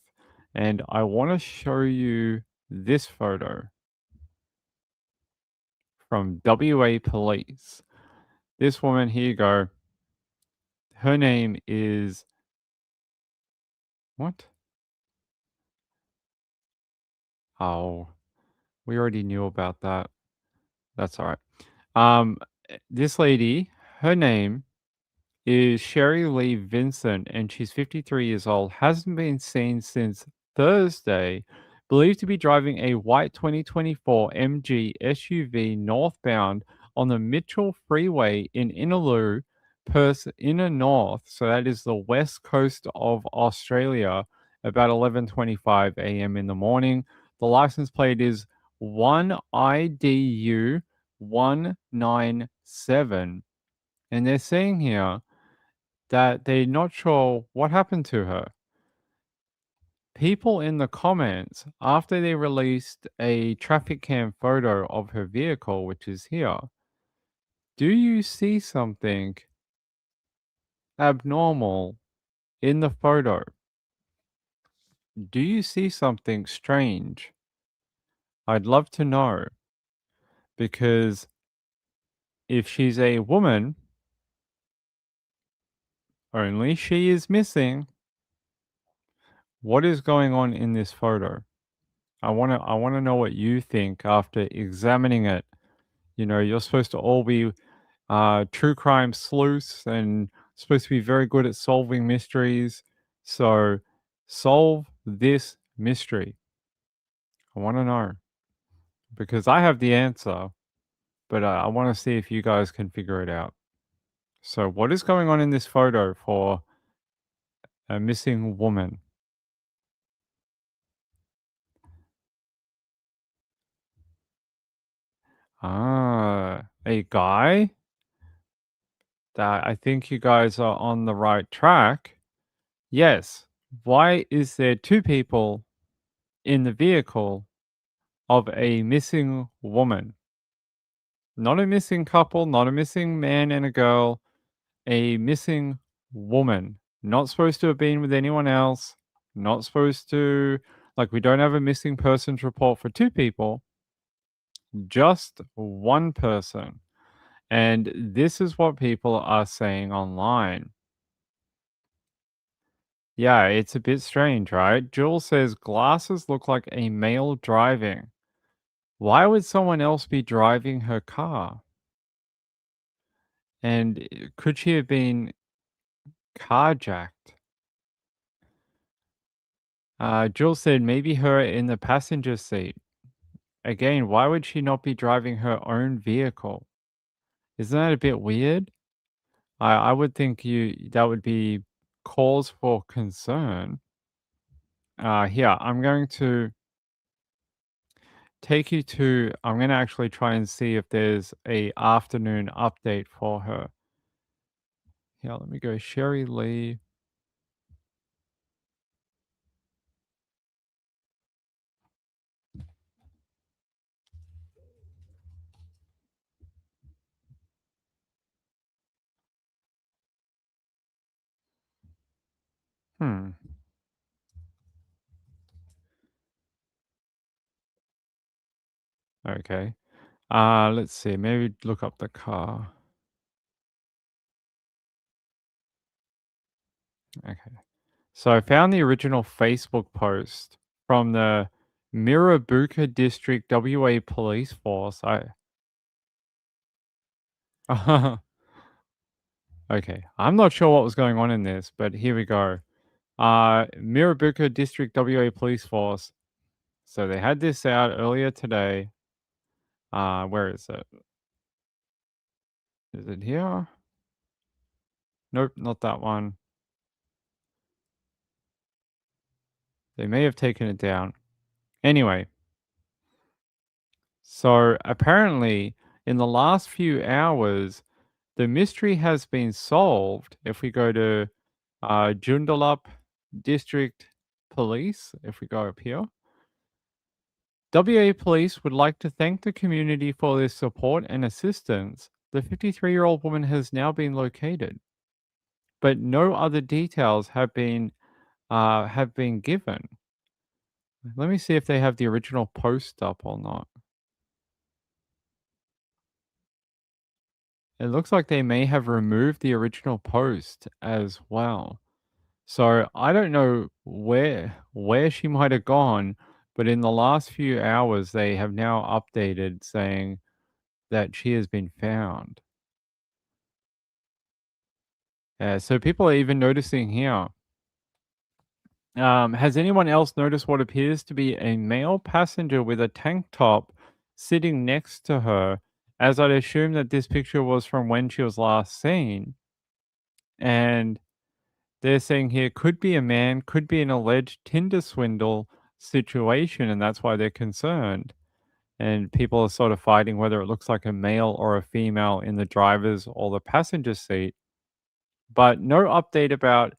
and I want to show you this photo from WA Police. This woman, here you go. Her name is what? Oh, we already knew about that. That's all right. This lady, her name is Sherry Lee Vincent, and she's 53 years old. Hasn't been seen since Thursday. Believed to be driving a white 2024 MG SUV northbound on the Mitchell Freeway in Innaloo, Perth Inner North. So that is the west coast of Australia. About 11:25 a.m. in the morning. The license plate is 1IDU 197. And they're saying here that they're not sure what happened to her. People in the comments, after they released a traffic cam photo of her vehicle, which is here, do you see something abnormal in the photo? Do you see something strange? I'd love to know, because if she's a woman, only she is missing. What is going on in this photo? I want to know what you think after examining it. You're supposed to all be true crime sleuths and supposed to be very good at solving mysteries. So solve this mystery? I want to know because I have the answer, but I want to see if you guys can figure it out. So, what is going on in this photo for a missing woman? A guy? That I think you guys are on the right track. Yes. Why is there two people in the vehicle of a missing woman? Not a missing couple, not a missing man and a girl, a missing woman. Not supposed to have been with anyone else. Not supposed to, like, we don't have a missing persons report for two people, just one person. And this is what people are saying online. Yeah, it's a bit strange, right? Jules says glasses look like a male driving. Why would someone else be driving her car? And could she have been carjacked? Jules said maybe her in the passenger seat. Again, why would she not be driving her own vehicle? Isn't that a bit weird? I would think that would be cause for concern. Here, I'm going to take you to I'm gonna actually try and see if there's a afternoon update for her. Yeah, let me go Sherry Lee. Hmm. Okay. Let's see. Maybe look up the car. Okay. So I found the original Facebook post from the Mirrabooka District WA Police Force. Okay. I'm not sure what was going on in this, but here we go. Mirrabooka District WA Police Force. So they had this out earlier today. Where is it? Is it here? Nope, not that one. They may have taken it down. Anyway, so apparently in the last few hours, the mystery has been solved. If we go to Joondalup District Police, if we go up here, WA Police would like to thank the community for their support and assistance. The 53-year-old woman has now been located, but no other details have been given. Let me see if they have the original post up or not. It looks like they may have removed the original post as well. So I don't know where she might have gone, but in the last few hours they have now updated saying that she has been found. Yeah, so people are even noticing here. Has anyone else noticed what appears to be a male passenger with a tank top sitting next to her? As I'd assume that this picture was from when she was last seen. And they're saying here could be a man, could be an alleged Tinder swindle situation, and that's why they're concerned. And people are sort of fighting whether it looks like a male or a female in the driver's or the passenger seat. But no update about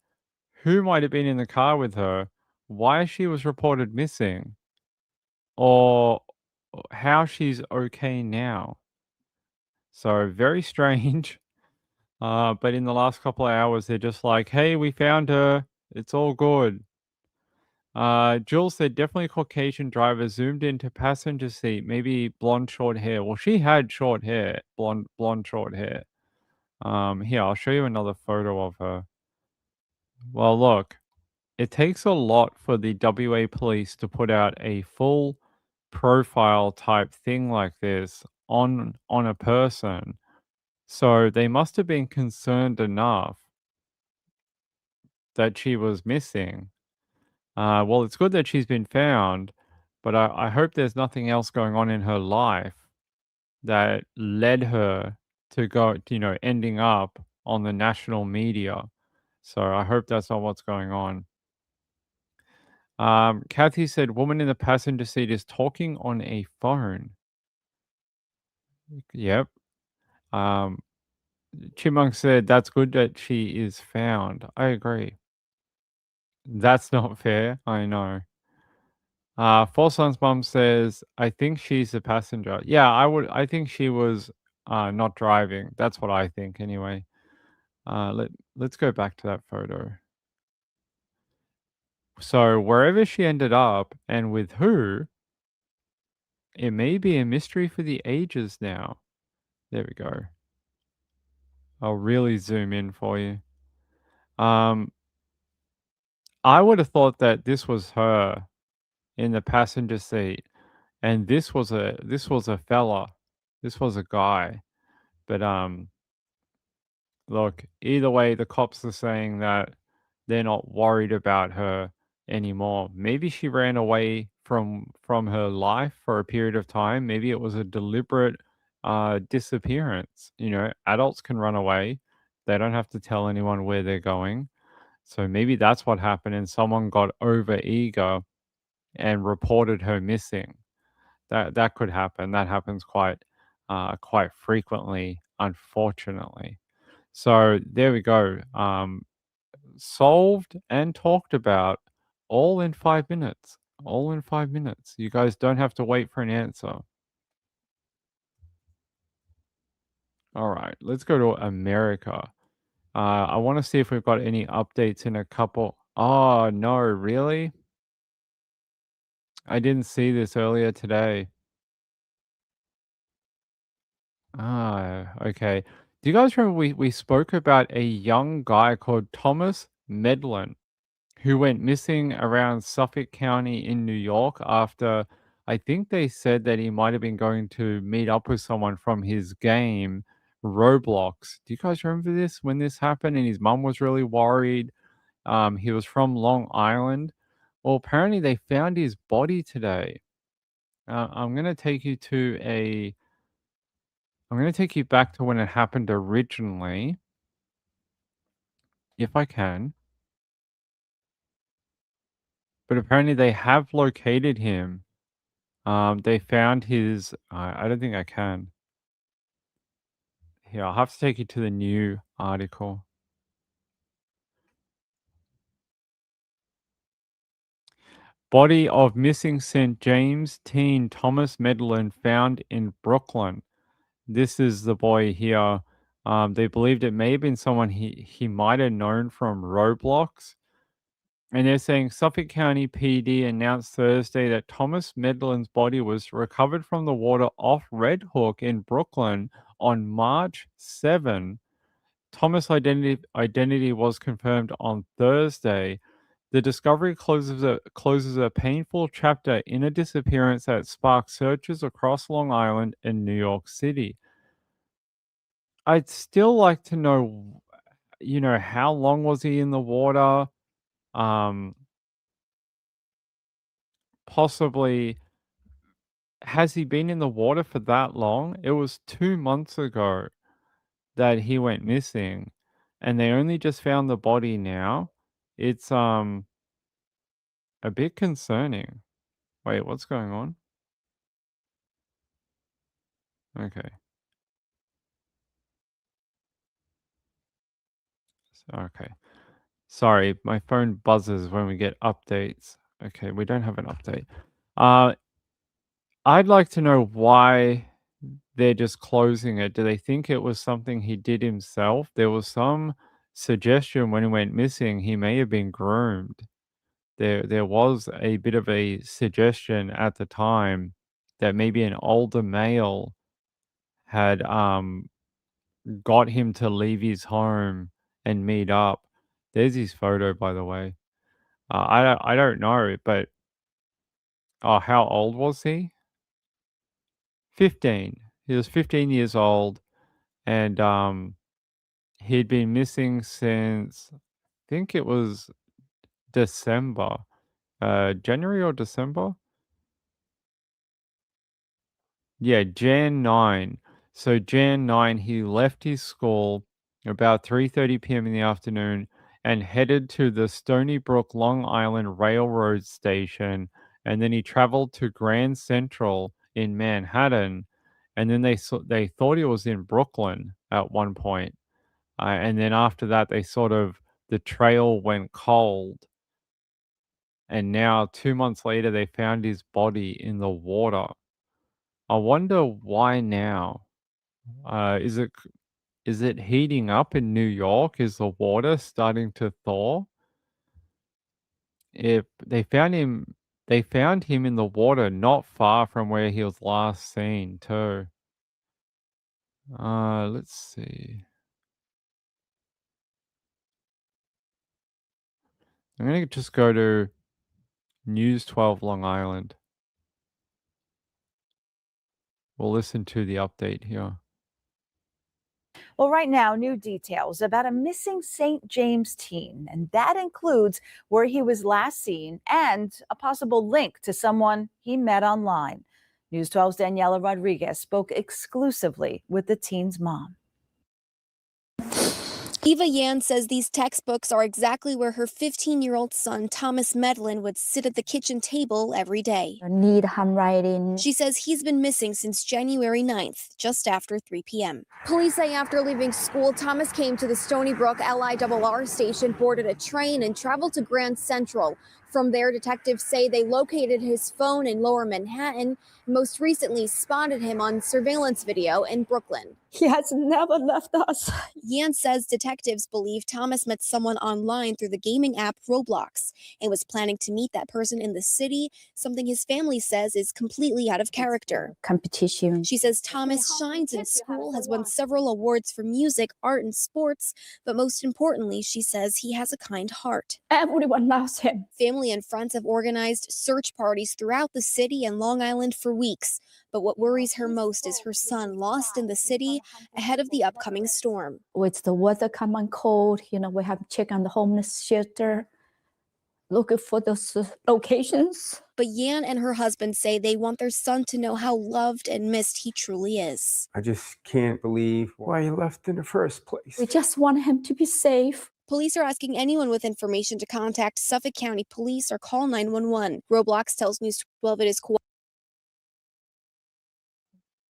who might have been in the car with her, why she was reported missing, or how she's okay now. So very strange. But in the last couple of hours, they're just like, hey, we found her. It's all good. Jules said definitely Caucasian driver zoomed into passenger seat, maybe blonde short hair. Well, she had short hair, blonde short hair. Here, I'll show you another photo of her. Well, look, it takes a lot for the WA police to put out a full profile type thing like this on a person. So they must have been concerned enough that she was missing. Well, it's good that she's been found, but I hope there's nothing else going on in her life that led her to ending up on the national media. So I hope that's not what's going on. Kathy said, woman in the passenger seat is talking on a phone. Yep. Chipmunk said, that's good that she is found. I agree. That's not fair. I know. Four Sons Mum says, I think she's the passenger. Yeah, I think she was not driving. That's what I think anyway. Let's go back to that photo. So wherever she ended up and with who, it may be a mystery for the ages now. There we go. I'll really zoom in for you. I would have thought that this was her in the passenger seat, and this was a fella. This was a guy. But look, either way, the cops are saying that they're not worried about her anymore. Maybe she ran away from her life for a period of time. Maybe it was a deliberate disappearance. Adults can run away. They don't have to tell anyone where they're going. So maybe that's what happened, and someone got over eager and reported her missing. That could happen. That happens quite frequently, unfortunately. So there we go. Solved and talked about all in 5 minutes. All in 5 minutes. You guys don't have to wait for an answer. All right, let's go to America. I want to see if we've got any updates in a couple. Oh, no, really? I didn't see this earlier today. Okay. Do you guys remember we spoke about a young guy called Thomas Medlin who went missing around Suffolk County in New York after I think they said that he might have been going to meet up with someone from his game Roblox. Do you guys remember this when this happened and his mum was really worried? He was from Long Island. Well, apparently they found his body today. I'm going to take you back to when it happened originally, if I can. But apparently they have located him. They found his. I don't think I can. Here, I'll have to take you to the new article. Body of missing St. James teen Thomas Medlin found in Brooklyn. This is the boy here. They believed it may have been someone he might have known from Roblox. And they're saying Suffolk County PD announced Thursday that Thomas Medlin's body was recovered from the water off Red Hook in Brooklyn on March 7. Thomas' identity was confirmed on Thursday. The discovery closes a painful chapter in a disappearance that sparked searches across Long Island and New York City. I'd still like to know, how long was he in the water? Possibly, has he been in the water for that long? It was 2 months ago that he went missing, and they only just found the body now. It's a bit concerning. Wait, what's going on? Okay. Okay. Sorry, my phone buzzes when we get updates. Okay, we don't have an update. I'd like to know why they're just closing it. Do they think it was something he did himself? There was some suggestion when he went missing he may have been groomed. There was a bit of a suggestion at the time that maybe an older male had got him to leave his home and meet up. There's his photo, by the way. I don't know, but how old was he? 15. He was 15 years old, and he'd been missing since I think it was December. January or December? Yeah, Jan 9. So Jan 9, he left his school about 3:30 p.m. in the afternoon and headed to the Stony Brook, Long Island Railroad station, and then he traveled to Grand Central in Manhattan, and then they thought he was in Brooklyn at one point. And then after that, the trail went cold, and now 2 months later, they found his body in the water. I wonder why now? Is it heating up in New York? Is the water starting to thaw? If they found him in the water not far from where he was last seen too. Let's see. I'm gonna just go to News 12 Long Island. We'll listen to the update here. Well, right now, new details about a missing St. James teen, and that includes where he was last seen and a possible link to someone he met online. News 12's Daniela Rodriguez spoke exclusively with the teen's mom. Eva Yan says these textbooks are exactly where her 15-year-old son, Thomas Medlin, would sit at the kitchen table every day. Need handwriting. She says he's been missing since January 9th, just after 3 p.m. Police say after leaving school, Thomas came to the Stony Brook LIRR station, boarded a train, and traveled to Grand Central. From there, detectives say they located his phone in Lower Manhattan, and most recently spotted him on surveillance video in Brooklyn. He has never left us. Yan says detectives believe Thomas met someone online through the gaming app Roblox and was planning to meet that person in the city, something his family says is completely out of character. Competition. She says Thomas shines in school, has won several awards for music, art, and sports, but most importantly, she says he has a kind heart. Everyone loves him. Family and friends have organized search parties throughout the city and Long Island for weeks, but what worries her most is her son lost in the city ahead of the upcoming storm. With the weather coming cold, we have to check on the homeless shelter, looking for those locations. But Yan and her husband say they want their son to know how loved and missed he truly is. I just can't believe why he left in the first place. We just want him to be safe. Police are asking anyone with information to contact Suffolk County Police or call 911. Roblox tells News 12 it is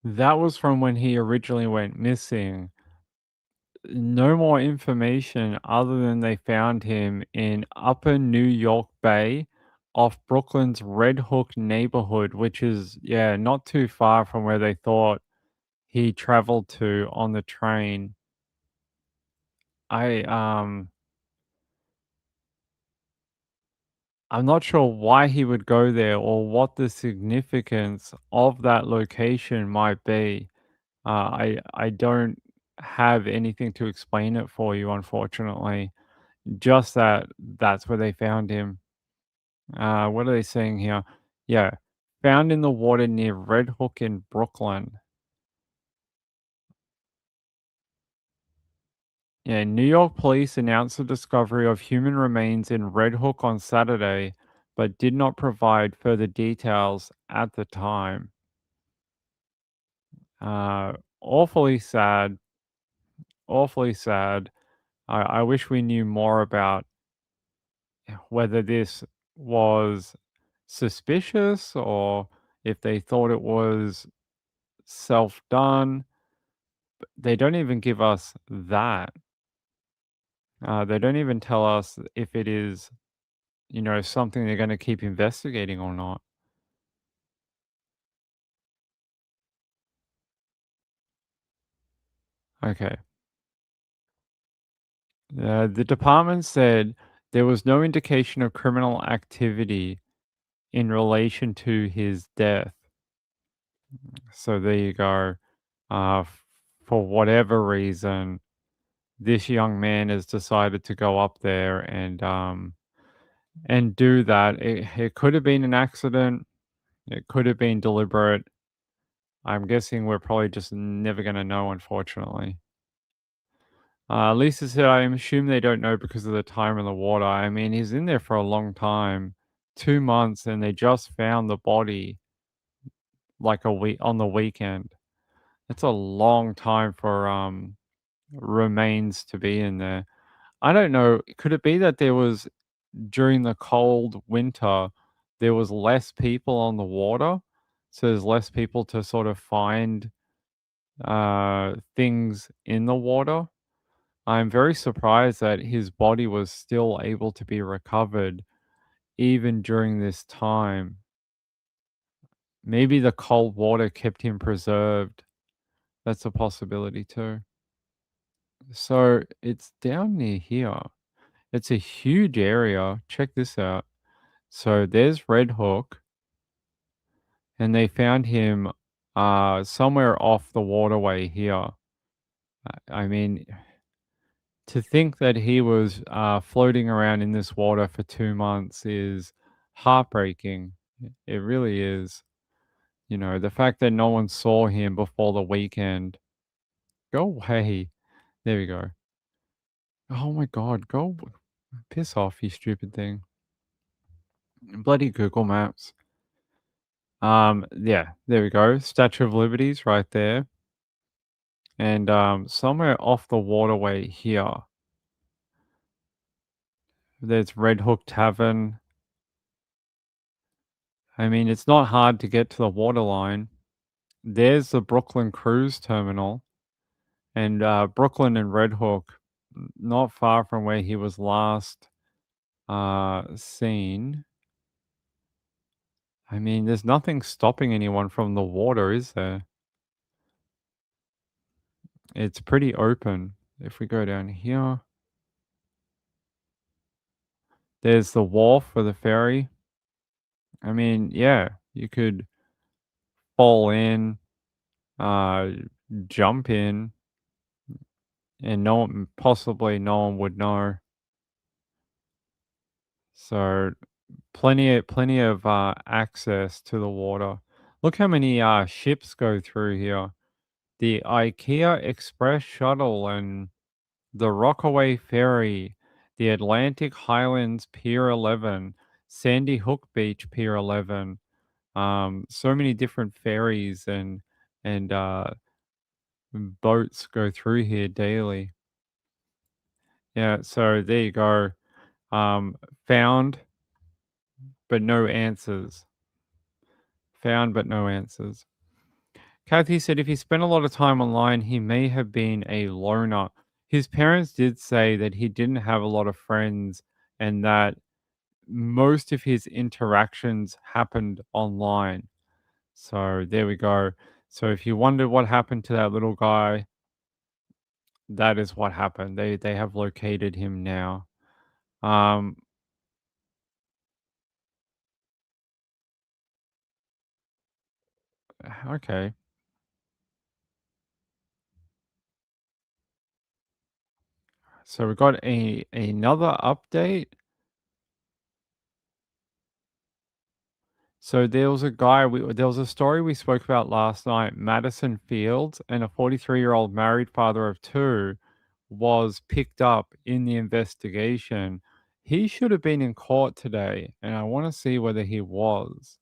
That was from when he originally went missing. No more information other than they found him in Upper New York Bay off Brooklyn's Red Hook neighborhood, which is, not too far from where they thought he traveled to on the train. I'm not sure why he would go there or what the significance of that location might be. I don't have anything to explain it for you, unfortunately. Just that's where they found him. What are they saying here? Yeah, found in the water near Red Hook in Brooklyn. Yeah, New York police announced the discovery of human remains in Red Hook on Saturday, but did not provide further details at the time. Awfully sad. Awfully sad. I wish we knew more about whether this was suspicious or if they thought it was self-done. But they don't even give us that. They don't even tell us if it is, something they're going to keep investigating or not. Okay. The department said there was no indication of criminal activity in relation to his death. So there you go. For whatever reason, this young man has decided to go up there and do that. It could have been an accident. It could have been deliberate. I'm guessing we're probably just never going to know, unfortunately. Lisa said, I assume they don't know because of the time in the water. I mean, he's in there for a long time 2 months, and they just found the body like a week on the weekend. That's a long time for remains to be in there. I don't know. Could it be that there was during the cold winter there was less people on the water, so there's less people to sort of find things in the water? I'm very surprised that his body was still able to be recovered even during this time. Maybe the cold water kept him preserved. That's a possibility too. So it's down near here. It's a huge area. Check this out. So there's Red Hook, and they found him somewhere off the waterway here. I mean, to think that he was floating around in this water for 2 months is heartbreaking. It really is. You know, the fact that no one saw him before the weekend. Go away. There we go. Oh my God, go piss off, you stupid thing. Bloody Google Maps. Yeah, there we go. Statue of Liberty's right there. And somewhere off the waterway here, there's Red Hook Tavern. I mean, it's not hard to get to the waterline. There's the Brooklyn Cruise Terminal. And Brooklyn and Red Hook, not far from where he was last seen. I mean, there's nothing stopping anyone from the water, is there? It's pretty open. If we go down here, there's the wharf for the ferry. I mean, yeah, you could fall in, jump in, and possibly no one would know. So plenty of access to the water. Look how many ships go through here. The IKEA Express Shuttle and the Rockaway Ferry, the Atlantic Highlands Pier 11, Sandy Hook Beach Pier 11. So many different ferries and boats go through here daily. Yeah, so there you go. Found, but no answers. Found, but no answers. Kathy said if he spent a lot of time online, he may have been a loner. His parents did say that he didn't have a lot of friends and that most of his interactions happened online. So there we go. So if you wondered what happened to that little guy, that is what happened. They have located him now. Okay. So we got another update. So there was a guy, there was a story we spoke about last night, Madison Fields, and a 43-year-old married father of 2 was picked up in the investigation. He should have been in court today, and I want to see whether he was.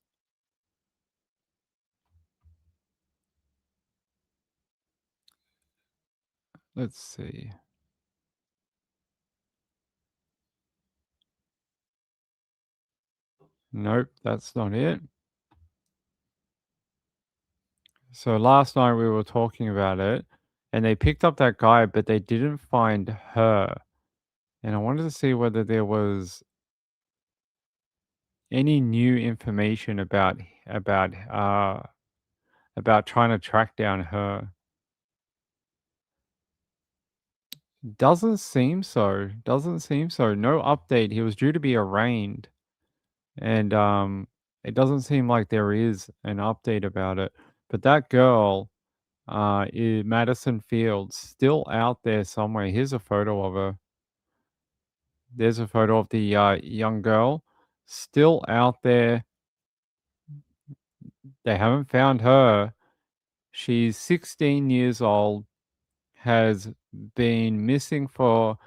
Let's see. Nope, that's not it. So last night we were talking about it, and they picked up that guy, but they didn't find her. And I wanted to see whether there was any new information about trying to track down her. Doesn't seem so. Doesn't seem so. No update. He was due to be arraigned, and it doesn't seem like there is an update about it. But that girl, Madison Fields, still out there somewhere. Here's a photo of her. There's a photo of the young girl, still out there. They haven't found her. She's 16 years old, has been missing for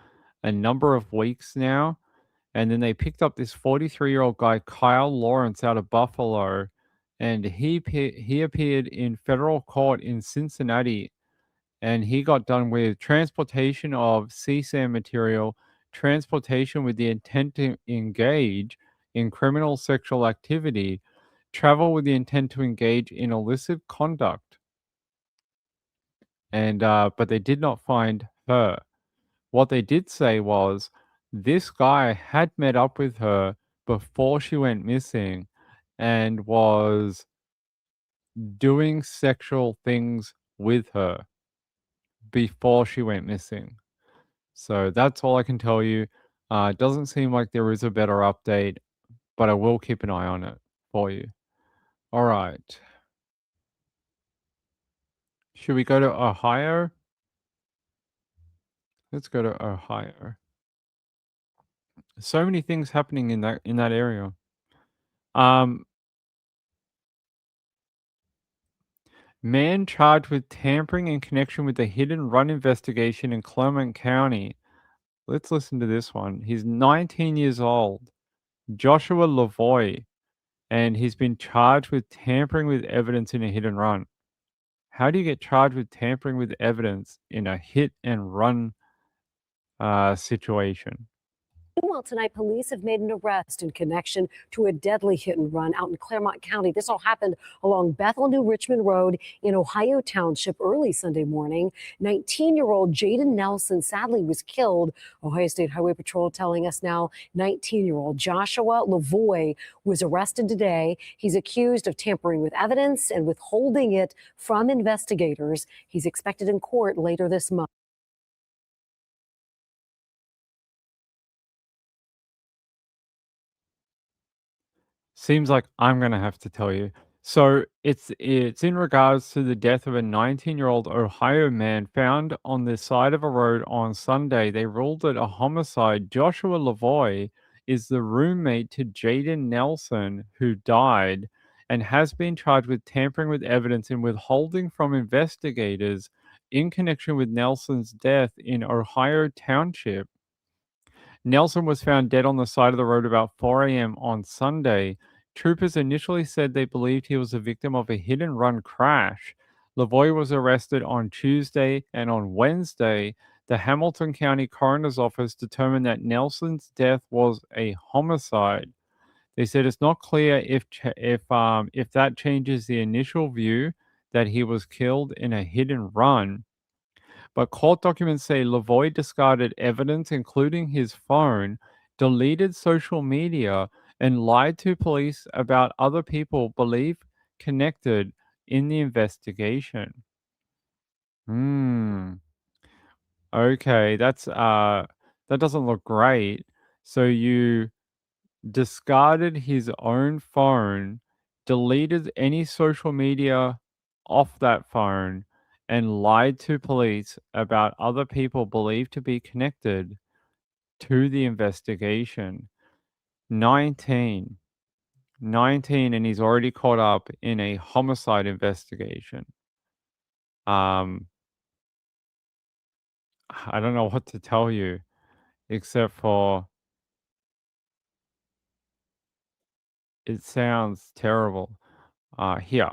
a number of weeks now, And then they picked up this 43-year-old guy, Kyle Lawrence, out of Buffalo, and he appeared in federal court in Cincinnati, and he got done with transportation of CSAM material, transportation with the intent to engage in criminal sexual activity, travel with the intent to engage in illicit conduct. And but they did not find her. What they did say was this guy had met up with her before she went missing and was doing sexual things with her before she went missing. So that's all I can tell you. It doesn't seem like there is a better update, but I will keep an eye on it for you. All right. Should we go to Ohio? Let's go to Ohio. So many things happening in that area. Man charged with tampering in connection with the hit and run investigation in Clermont County. Let's listen to this one. He's 19 years old, Joshua Lavoie, and he's been charged with tampering with evidence in a hit and run. How do you get charged with tampering with evidence in a hit and run situation? Meanwhile, tonight, police have made an arrest in connection to a deadly hit and run out in Clermont County. This all happened along Bethel New Richmond Road in Ohio Township early Sunday morning. 19-year-old Jaden Nelson sadly was killed. Ohio State Highway Patrol telling us now 19-year-old Joshua Lavoie was arrested today. He's accused of tampering with evidence and withholding it from investigators. He's expected in court later this month. Seems like I'm gonna have to tell you. So it's in regards to the death of a 19-year-old Ohio man found on the side of a road on Sunday. They ruled it a homicide. Joshua Lavoie is the roommate to Jaden Nelson, who died, and has been charged with tampering with evidence and withholding from investigators in connection with Nelson's death in Ohio Township. Nelson was found dead on the side of the road about 4 a.m. on Sunday. Troopers initially said they believed he was a victim of a hit and run crash. Lavoie was arrested on Tuesday, and on Wednesday, the Hamilton County Coroner's Office determined that Nelson's death was a homicide. They said it's not clear if that changes the initial view that he was killed in a hit and run. But court documents say Lavoie discarded evidence, including his phone, deleted social media, and lied to police about other people believed connected in the investigation. Okay, that doesn't look great. So you discarded his own phone, deleted any social media off that phone, and lied to police about other people believed to be connected to the investigation. 19, and he's already caught up in a homicide investigation. I don't know what to tell you, except for it sounds terrible. Here.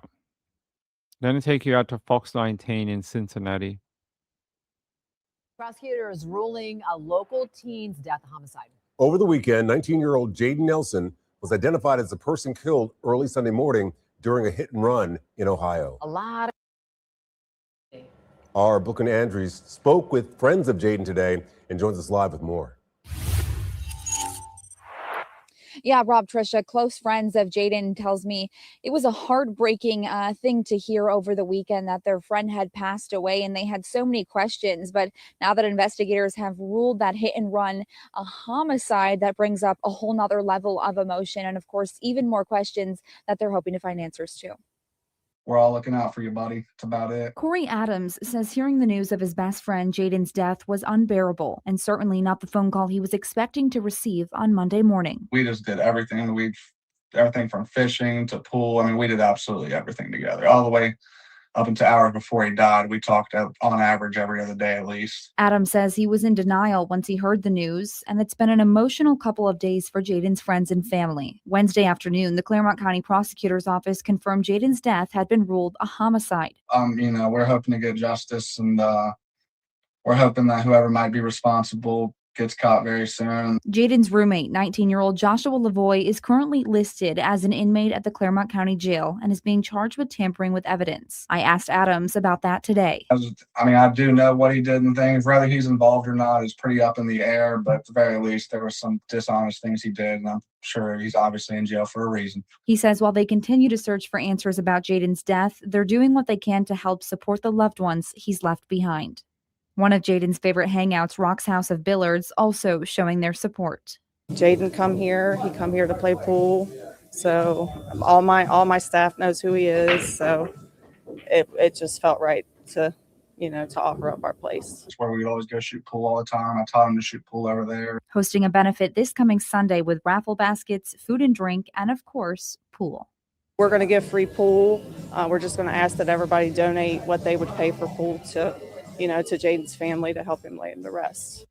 Going to take you out to Fox 19 in Cincinnati. Prosecutors ruling a local teen's death a homicide. Over the weekend, 19-year-old Jaden Nelson was identified as the person killed early Sunday morning during a hit and run in Ohio. A lot of... Our Brooklyn Andrews spoke with friends of Jaden today and joins us live with more. Yeah, Rob, Trisha, close friends of Jaden tells me it was a heartbreaking thing to hear over the weekend that their friend had passed away, and they had so many questions. But now that investigators have ruled that hit and run a homicide, that brings up a whole nother level of emotion and, of course, even more questions that they're hoping to find answers to. We're all looking out for you, buddy. That's about it. Corey Adams says hearing the news of his best friend Jaden's death was unbearable, and certainly not the phone call he was expecting to receive on Monday morning. We just did everything. Everything from fishing to pool. I mean, we did absolutely everything together, all the way up until hours before he died, we talked on average every other day at least. Adam says he was in denial once he heard the news, and it's been an emotional couple of days for Jaden's friends and family. Wednesday afternoon, the Claremont County Prosecutor's Office confirmed Jaden's death had been ruled a homicide. We're hoping to get justice, and we're hoping that whoever might be responsible gets caught very soon. Jaden's roommate, 19-year-old Joshua Lavoie, is currently listed as an inmate at the Claremont County Jail and is being charged with tampering with evidence. I asked Adams about that today. I do know what he did and things. Whether he's involved or not is pretty up in the air, but at the very least, there were some dishonest things he did, and I'm sure he's obviously in jail for a reason. He says while they continue to search for answers about Jaden's death, they're doing what they can to help support the loved ones he's left behind. One of Jaden's favorite hangouts, Rock's House of Billiards, also showing their support. Jaden come here. He come here to play pool. So all my staff knows who he is. So it just felt right to offer up our place. It's where we always go shoot pool all the time. I taught him to shoot pool over there. Hosting a benefit this coming Sunday with raffle baskets, food and drink, and of course, pool. We're going to give free pool. We're just going to ask that everybody donate what they would pay for pool to Jaden's family to help him lay in the rest.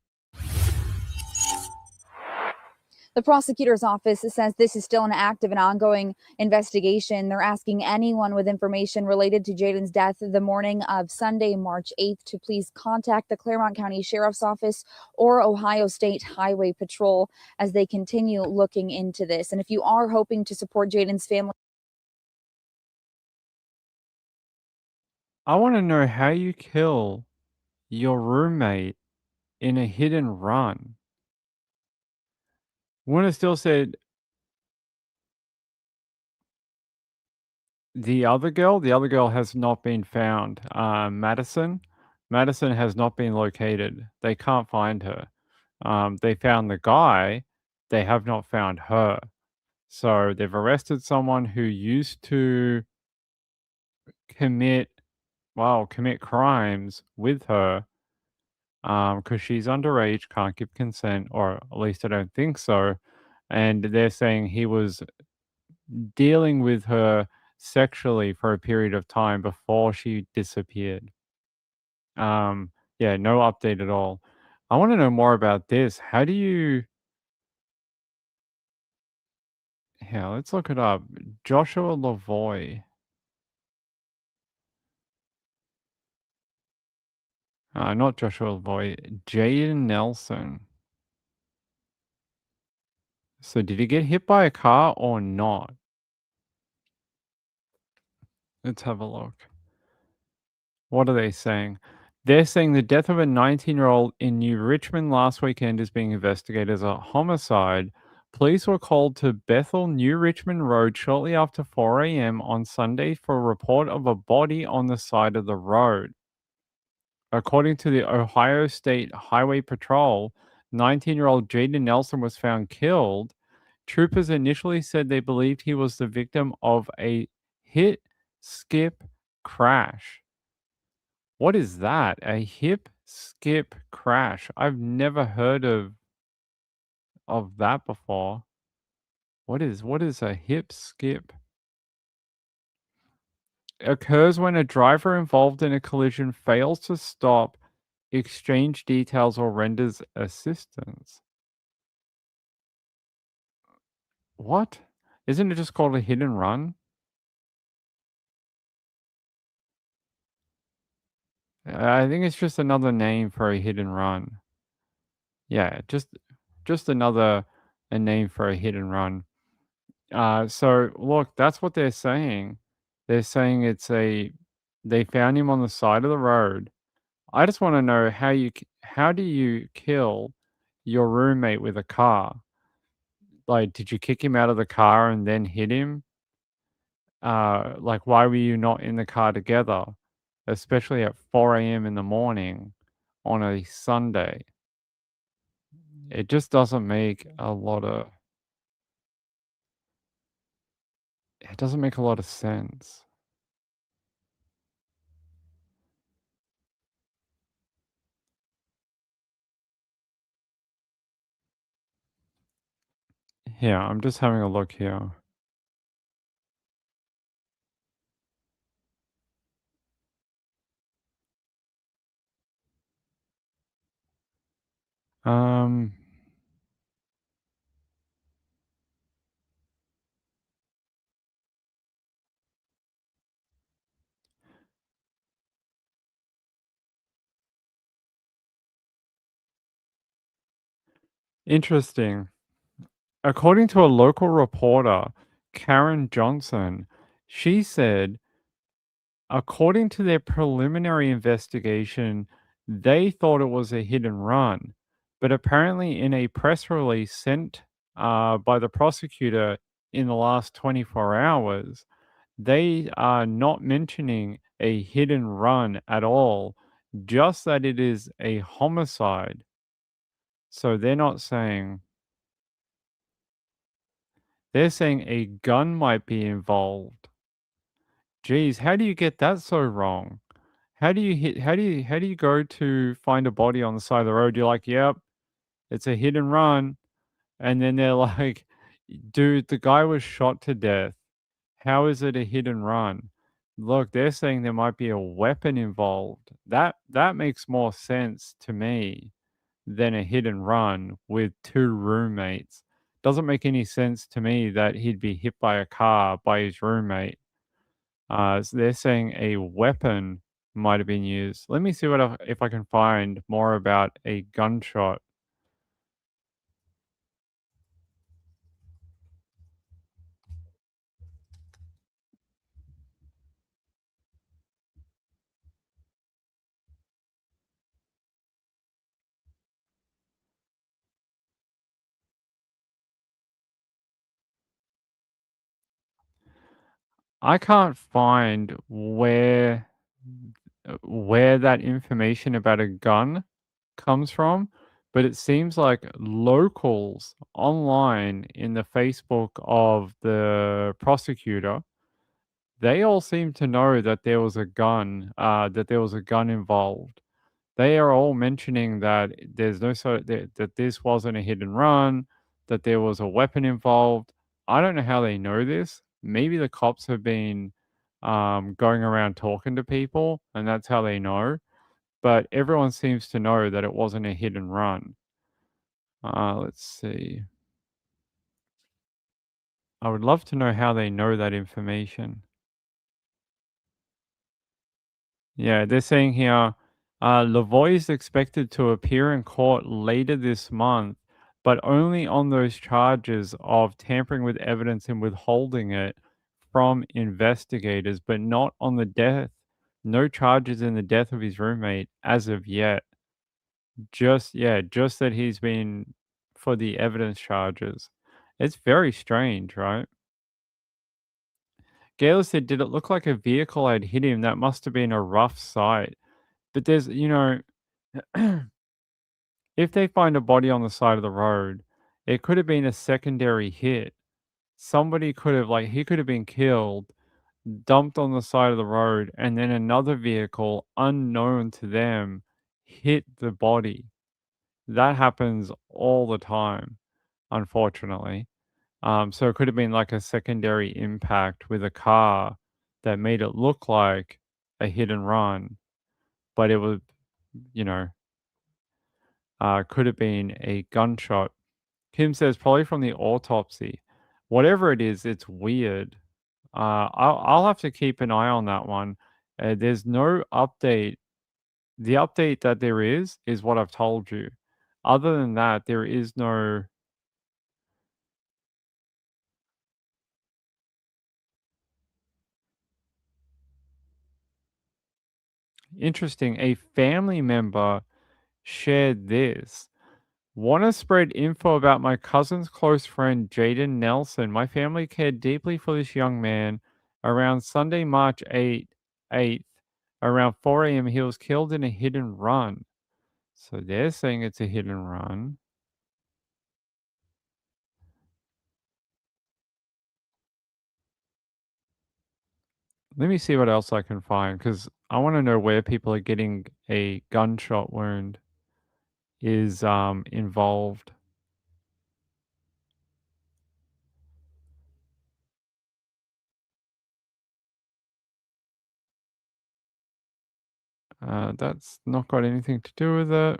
The prosecutor's office says this is still an active and ongoing investigation. They're asking anyone with information related to Jaden's death the morning of Sunday, March 8th to please contact the Claremont County Sheriff's Office or Ohio State Highway Patrol as they continue looking into this. And if you are hoping to support Jaden's family, I want to know how you kill your roommate in a hit and run. Winner still said the other girl has not been found. Madison has not been located. They can't find her. They found the guy. They have not found her. So they've arrested someone who used to commit crimes with her. Because she's underage, can't give consent, or at least I don't think so. And they're saying he was dealing with her sexually for a period of time before she disappeared. Yeah, no update at all. I want to know more about this. How do you... Yeah, let's look it up. Joshua Lavoie. Not Joshua Lavoie. Jaden Nelson. So did he get hit by a car or not? Let's have a look. What are they saying? They're saying the death of a 19-year-old in New Richmond last weekend is being investigated as a homicide. Police were called to Bethel New Richmond Road shortly after 4 a.m. on Sunday for a report of a body on the side of the road. According to the Ohio State Highway Patrol, 19-year-old Jaden Nelson was found killed. Troopers initially said they believed he was the victim of a hit, skip, crash. What is that? A hip, skip, crash. I've never heard of that before. What is a hip, skip? Occurs when a driver involved in a collision fails to stop, exchange details, or renders assistance. What? Isn't it just called a hit and run? I think it's just another name for a hit and run. Yeah, just another name for a hit and run. So look, that's what they're saying. They're saying they found him on the side of the road. I just want to know how do you kill your roommate with a car? Like, did you kick him out of the car and then hit him? Like, why were you not in the car together, especially at 4 a.m. in the morning on a Sunday? It just doesn't make a lot of... It doesn't make a lot of sense. Yeah, I'm just having a look here. Um, Interesting. According to a local reporter, Karen Johnson, she said, according to their preliminary investigation, they thought it was a hit and run. But apparently, in a press release sent by the prosecutor in the last 24 hours, they are not mentioning a hit and run at all, just that it is a homicide. So they're saying a gun might be involved. Geez, how do you get that so wrong? How do you go to find a body on the side of the road? You're like, "Yep, it's a hit and run." And then they're like, "Dude, the guy was shot to death. How is it a hit and run?" Look, they're saying there might be a weapon involved. That makes more sense to me than a hit and run with two roommates. Doesn't make any sense to me that he'd be hit by a car by his roommate. So they're saying a weapon might have been used. Let me see if I can find more about a gunshot. I can't find where that information about a gun comes from, but it seems like locals online in the Facebook of the prosecutor, they all seem to know that there was a gun involved. They are all mentioning that there's no that this wasn't a hit and run, that there was a weapon involved. I don't know how they know this. Maybe the cops have been going around talking to people, and that's how they know. But everyone seems to know that it wasn't a hit and run. Let's see. I would love to know how they know that information. Yeah, they're saying here, Lavoie is expected to appear in court later this month, but only on those charges of tampering with evidence and withholding it from investigators, but not on the death. No charges in the death of his roommate as of yet. Just that he's been for the evidence charges. It's very strange, right? Gail said, "Did it look like a vehicle had hit him? That must have been a rough sight." But there's, if they find a body on the side of the road, it could have been a secondary hit. Somebody could have, like, he could have been killed, dumped on the side of the road, and then another vehicle unknown to them hit the body. That happens all the time, unfortunately. So it could have been like a secondary impact with a car that made it look like a hit and run, but it was, you know, could have been a gunshot. Kim says probably from the autopsy. Whatever it is, it's weird. I'll have to keep an eye on that one. There's no update. The update that there is what I've told you. Other than that, there is no. Interesting. A family member shared this. Want to spread info about my cousin's close friend, Jaden Nelson. My family cared deeply for this young man. Around Sunday, March 8th, around 4 a.m., he was killed in a hit and run. So they're saying it's a hit and run. Let me see what else I can find because I want to know where people are getting a gunshot wound is involved. That's not got anything to do with it.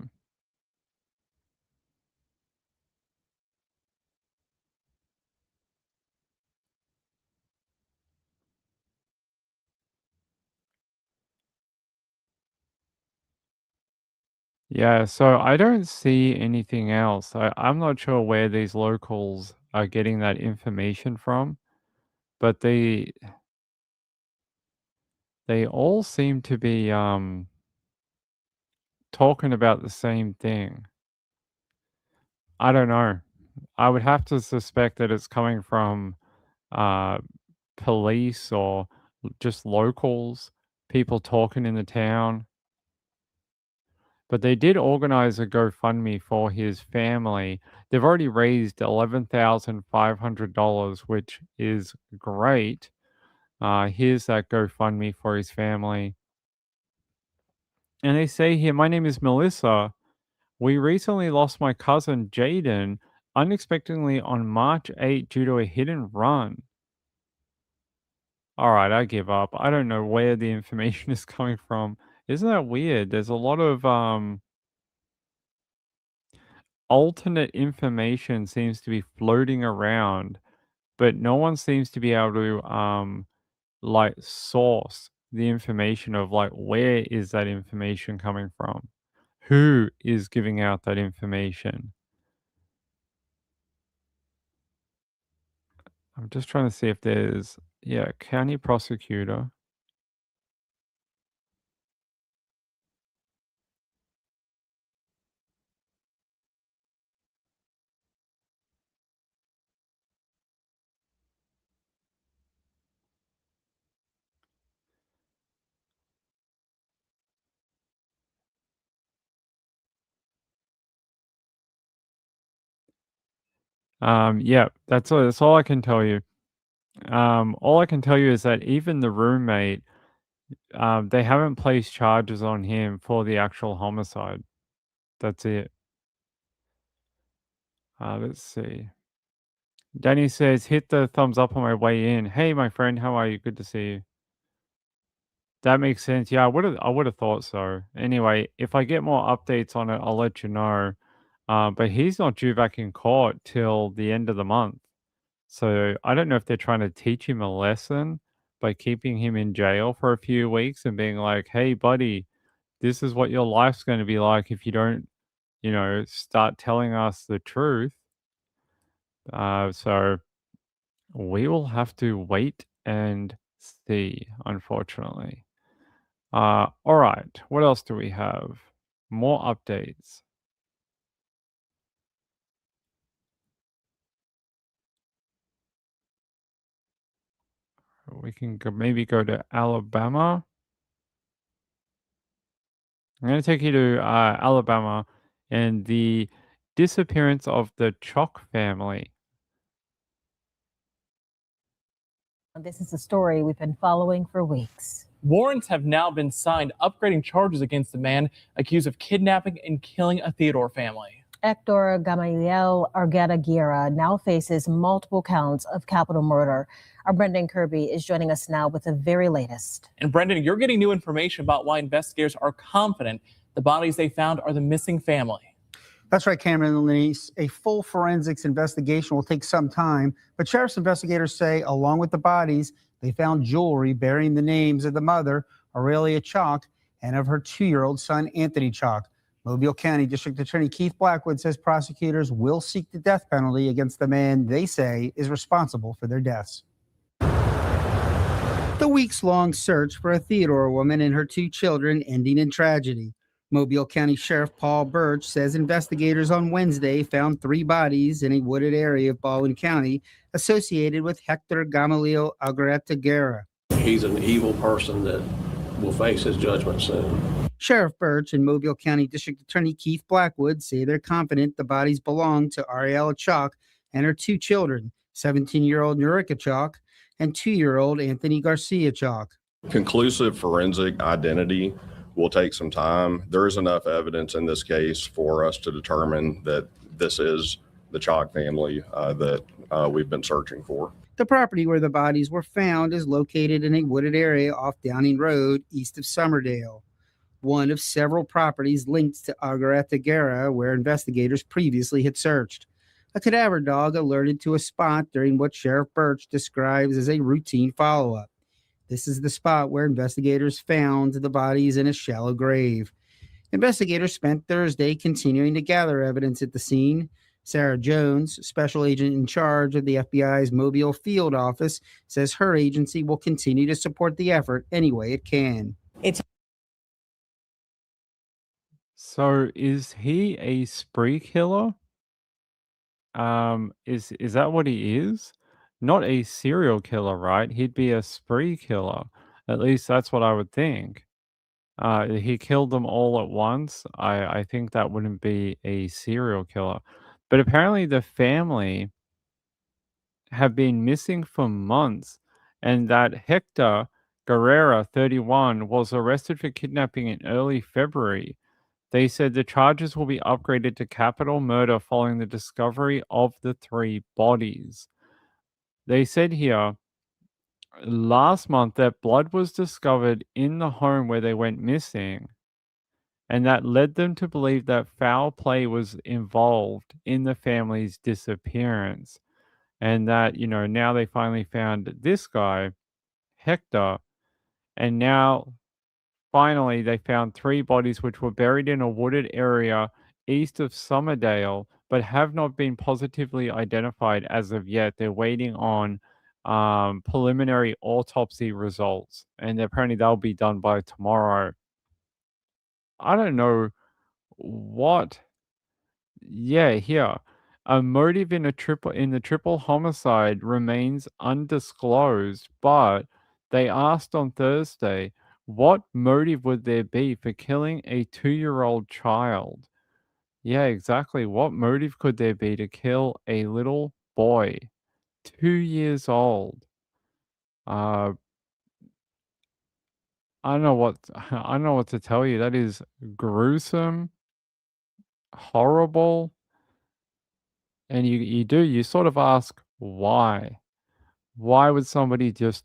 Yeah, so I don't see anything else. I'm not sure where these locals are getting that information from, but they all seem to be talking about the same thing. I don't know. I would have to suspect that it's coming from uh, police or just locals, people talking in the town. But they did organize a GoFundMe for his family. They've already raised $11,500, which is great. Here's that GoFundMe for his family. And they say here, my name is Melissa. We recently lost my cousin Jaden unexpectedly on March 8 due to a hit and run. All right, I give up. I don't know where the information is coming from. Isn't that weird? There's a lot of alternate information seems to be floating around, but no one seems to be able to like source the information of like where is that information coming from? Who is giving out that information? I'm just trying to see if there's county prosecutor. Yeah, that's all I can tell you. All I can tell you is that even the roommate, they haven't placed charges on him for the actual homicide. That's it. Let's see. Danny says, hit the thumbs up on my way in. Hey, my friend, how are you? Good to see you. That makes sense. Yeah, I would have thought so. Anyway, if I get more updates on it, I'll let you know. But he's not due back in court till the end of the month. So I don't know if they're trying to teach him a lesson by keeping him in jail for a few weeks and being like, hey, buddy, this is what your life's going to be like if you don't, start telling us the truth. So we will have to wait and see, unfortunately. All right. What else do we have? More updates. We can maybe go to Alabama. I'm going to take you to Alabama and the disappearance of the Chalk family. This is a story we've been following for weeks. Warrants have now been signed upgrading charges against the man accused of kidnapping and killing a Theodore family. Hector Gamaliel Argueta-Guerra now faces multiple counts of capital murder. Our Brendan Kirby is joining us now with the very latest. And Brendan, you're getting new information about why investigators are confident the bodies they found are the missing family. That's right, Cameron and Denise. A full forensics investigation will take some time, but sheriff's investigators say along with the bodies, they found jewelry bearing the names of the mother, Aurelia Chalk, and of her 2-year-old son, Anthony Chalk. Mobile County District Attorney Keith Blackwood says prosecutors will seek the death penalty against the man they say is responsible for their deaths. The weeks-long search for a Theodore woman and her 2 children ending in tragedy. Mobile County Sheriff Paul Birch says investigators on Wednesday found 3 bodies in a wooded area of Baldwin County associated with Hector Gamaliel Argueta-Guerra. He's an evil person that will face his judgment soon. Sheriff Birch and Mobile County District Attorney Keith Blackwood say they're confident the bodies belong to Ariella Chalk and her 2 children, 17-year-old Nurica Chalk and 2-year-old Anthony Garcia Chalk. Conclusive forensic identity will take some time. There is enough evidence in this case for us to determine that this is the Chalk family that we've been searching for. The property where the bodies were found is located in a wooded area off Downing Road, east of Summerdale, one of several properties linked to Argueta-Guerra where investigators previously had searched. A cadaver dog alerted to a spot during what Sheriff Birch describes as a routine follow-up. This is the spot where investigators found the bodies in a shallow grave. Investigators spent Thursday continuing to gather evidence at the scene. Sarah Jones, special agent in charge of the FBI's Mobile Field Office, says her agency will continue to support the effort any way it can. So is he a spree killer? Is that what he is? Not a serial killer, right? He'd be a spree killer. At least that's what I would think. He killed them all at once. I think that wouldn't be a serial killer. But apparently the family have been missing for months, and that Hector Guerrera, 31, was arrested for kidnapping in early February. They said the charges will be upgraded to capital murder following the discovery of the 3 bodies. They said here last month that blood was discovered in the home where they went missing, and that led them to believe that foul play was involved in the family's disappearance. And that, now they finally found this guy, Hector, and now finally they found 3 bodies which were buried in a wooded area east of Somerdale, but have not been positively identified as of yet. They're waiting on preliminary autopsy results, and apparently they'll be done by tomorrow. I don't know what. Yeah, here. A motive in the triple homicide remains undisclosed, but they asked on Thursday, what motive would there be for killing a 2-year-old child? Yeah, exactly. What motive could there be to kill a little boy, 2 years old? I don't know what I don't know what to tell you. That is gruesome, horrible. And you sort of ask why? Why would somebody just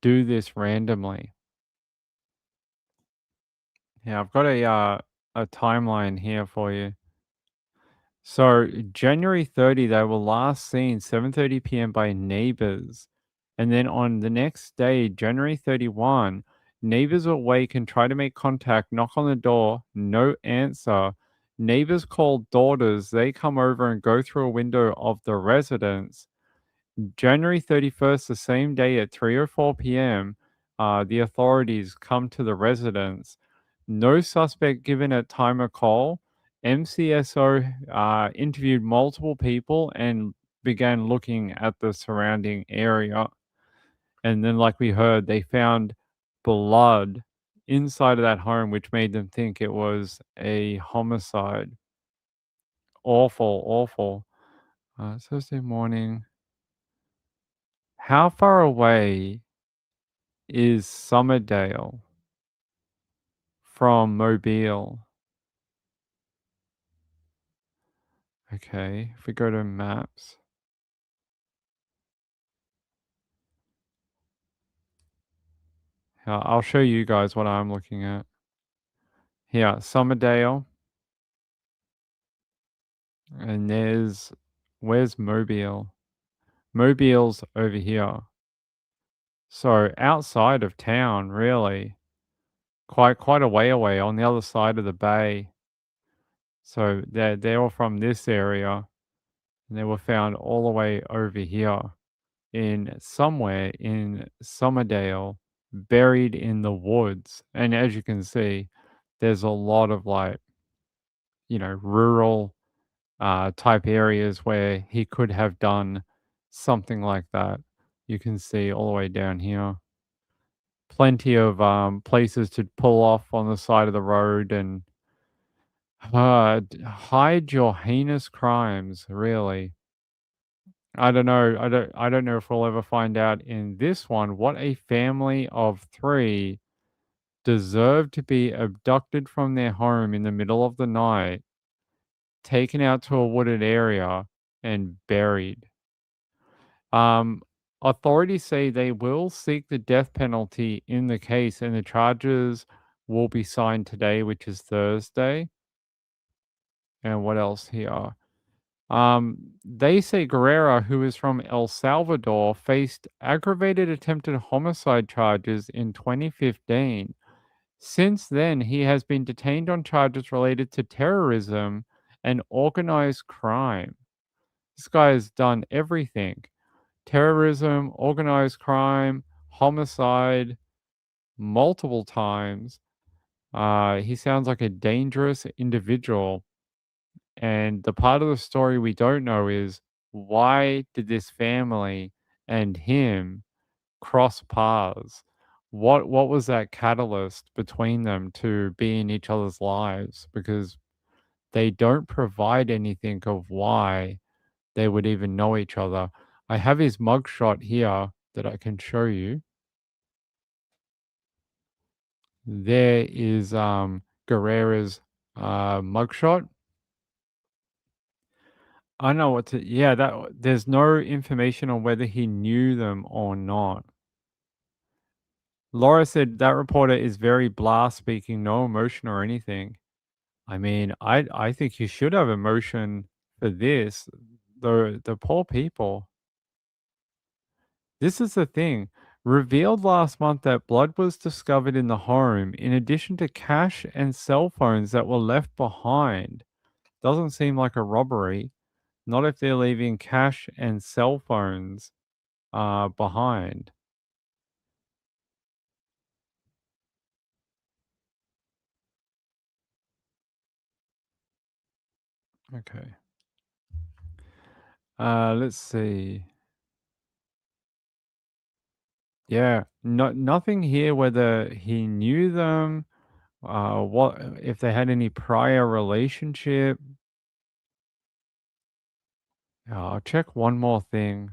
do this randomly? Yeah, I've got a timeline here for you. So January 30, they were last seen 7:30 p.m. by neighbors. And then on the next day, January 31, neighbors awake and try to make contact, knock on the door, no answer. Neighbors call daughters, they come over and go through a window of the residence. January 31st, the same day at 3:04 p.m., the authorities come to the residence. No suspect given at time of call. MCSO interviewed multiple people and began looking at the surrounding area. And then, like we heard, they found blood inside of that home, which made them think it was a homicide. Awful, awful. Thursday morning. How far away is Somerdale from Mobile? Okay, if we go to maps. I'll show you guys what I'm looking at. Here, Somerdale. And where's Mobile? Mobile's over here. So outside of town, really. Quite a way away on the other side of the bay. So they're all from this area. And they were found all the way over here somewhere in Somerdale, buried in the woods. And as you can see, there's a lot of rural type areas where he could have done something like that. You can see all the way down here. Plenty of places to pull off on the side of the road and hide your heinous crimes, really. I don't know. I don't know if we'll ever find out in this one what a family of 3 deserved to be abducted from their home in the middle of the night, taken out to a wooded area, and buried. Authorities say they will seek the death penalty in the case, and the charges will be signed today, which is Thursday. And what else here? They say Guerrera, who is from El Salvador, faced aggravated attempted homicide charges in 2015. Since then, he has been detained on charges related to terrorism and organized crime. This guy has done everything: terrorism, organized crime, homicide, multiple times. He sounds like a dangerous individual. And the part of the story we don't know is, why did this family and him cross paths? What was that catalyst between them to be in each other's lives? Because they don't provide anything of why they would even know each other. I have his mugshot here that I can show you. There is Guerrera's mugshot. I know what to. Yeah, that there's no information on whether he knew them or not. Laura said that reporter is very blah speaking, no emotion or anything. I mean, I think you should have emotion for this. The poor people. This is the thing. Revealed last month that blood was discovered in the home, in addition to cash and cell phones that were left behind. Doesn't seem like a robbery. Not if they're leaving cash and cell phones behind. Okay. Let's see. Yeah, nothing here whether he knew them, what if they had any prior relationship. I'll check one more thing.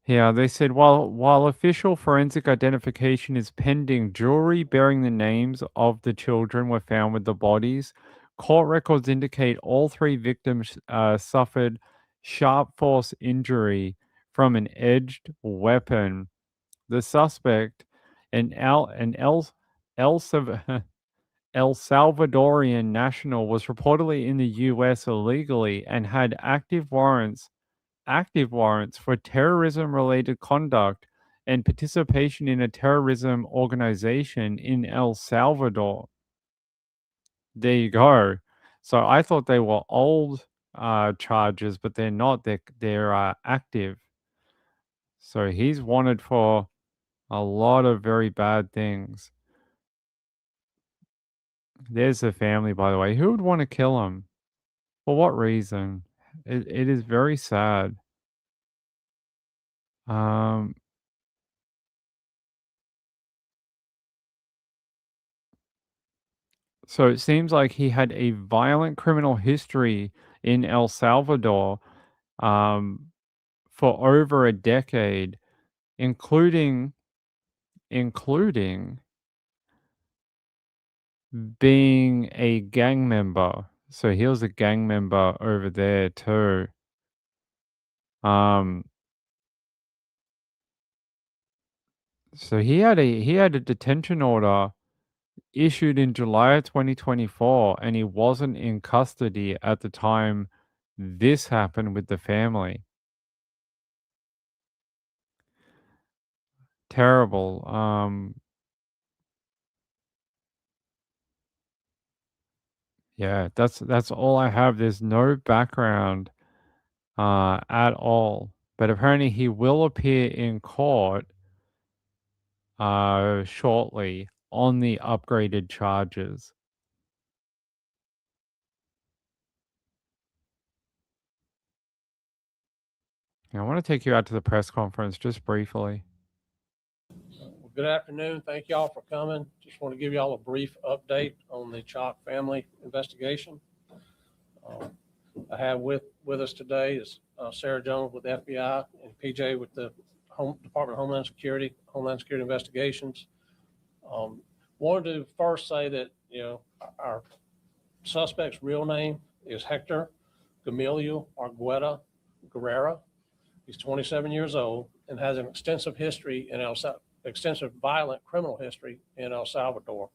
Yeah, they said while official forensic identification is pending, jewelry bearing the names of the children were found with the bodies. Court records indicate all three victims suffered sharp force injury from an edged weapon. The suspect, an El Salvadorian national, was reportedly in the U.S. illegally and had active warrants for terrorism-related conduct and participation in a terrorism organization in El Salvador. There you go. So I thought they were old charges, but they're not. They're active. So he's wanted for a lot of very bad things. There's the family, by the way. Who would want to kill him? For what reason? It is very sad. So it seems like he had a violent criminal history in El Salvador for over a decade, including being a gang member. So he was a gang member over there too. So he had a detention order issued in July of 2024, and he wasn't in custody at the time this happened with the family. Terrible. Yeah, that's all I have. There's no background at all. But apparently he will appear in court shortly on the upgraded charges. I want to take you out to the press conference just briefly. Well, good afternoon. Thank y'all for coming. Just want to give y'all a brief update on the Chalk family investigation. I have with us today is Sarah Jones with the FBI and PJ with the Department of Homeland Security Investigations. Wanted to first say that, our suspect's real name is Hector Gamilio Argueta Guerrera. He's 27 years old and has an extensive history in El extensive violent criminal history in El Salvador.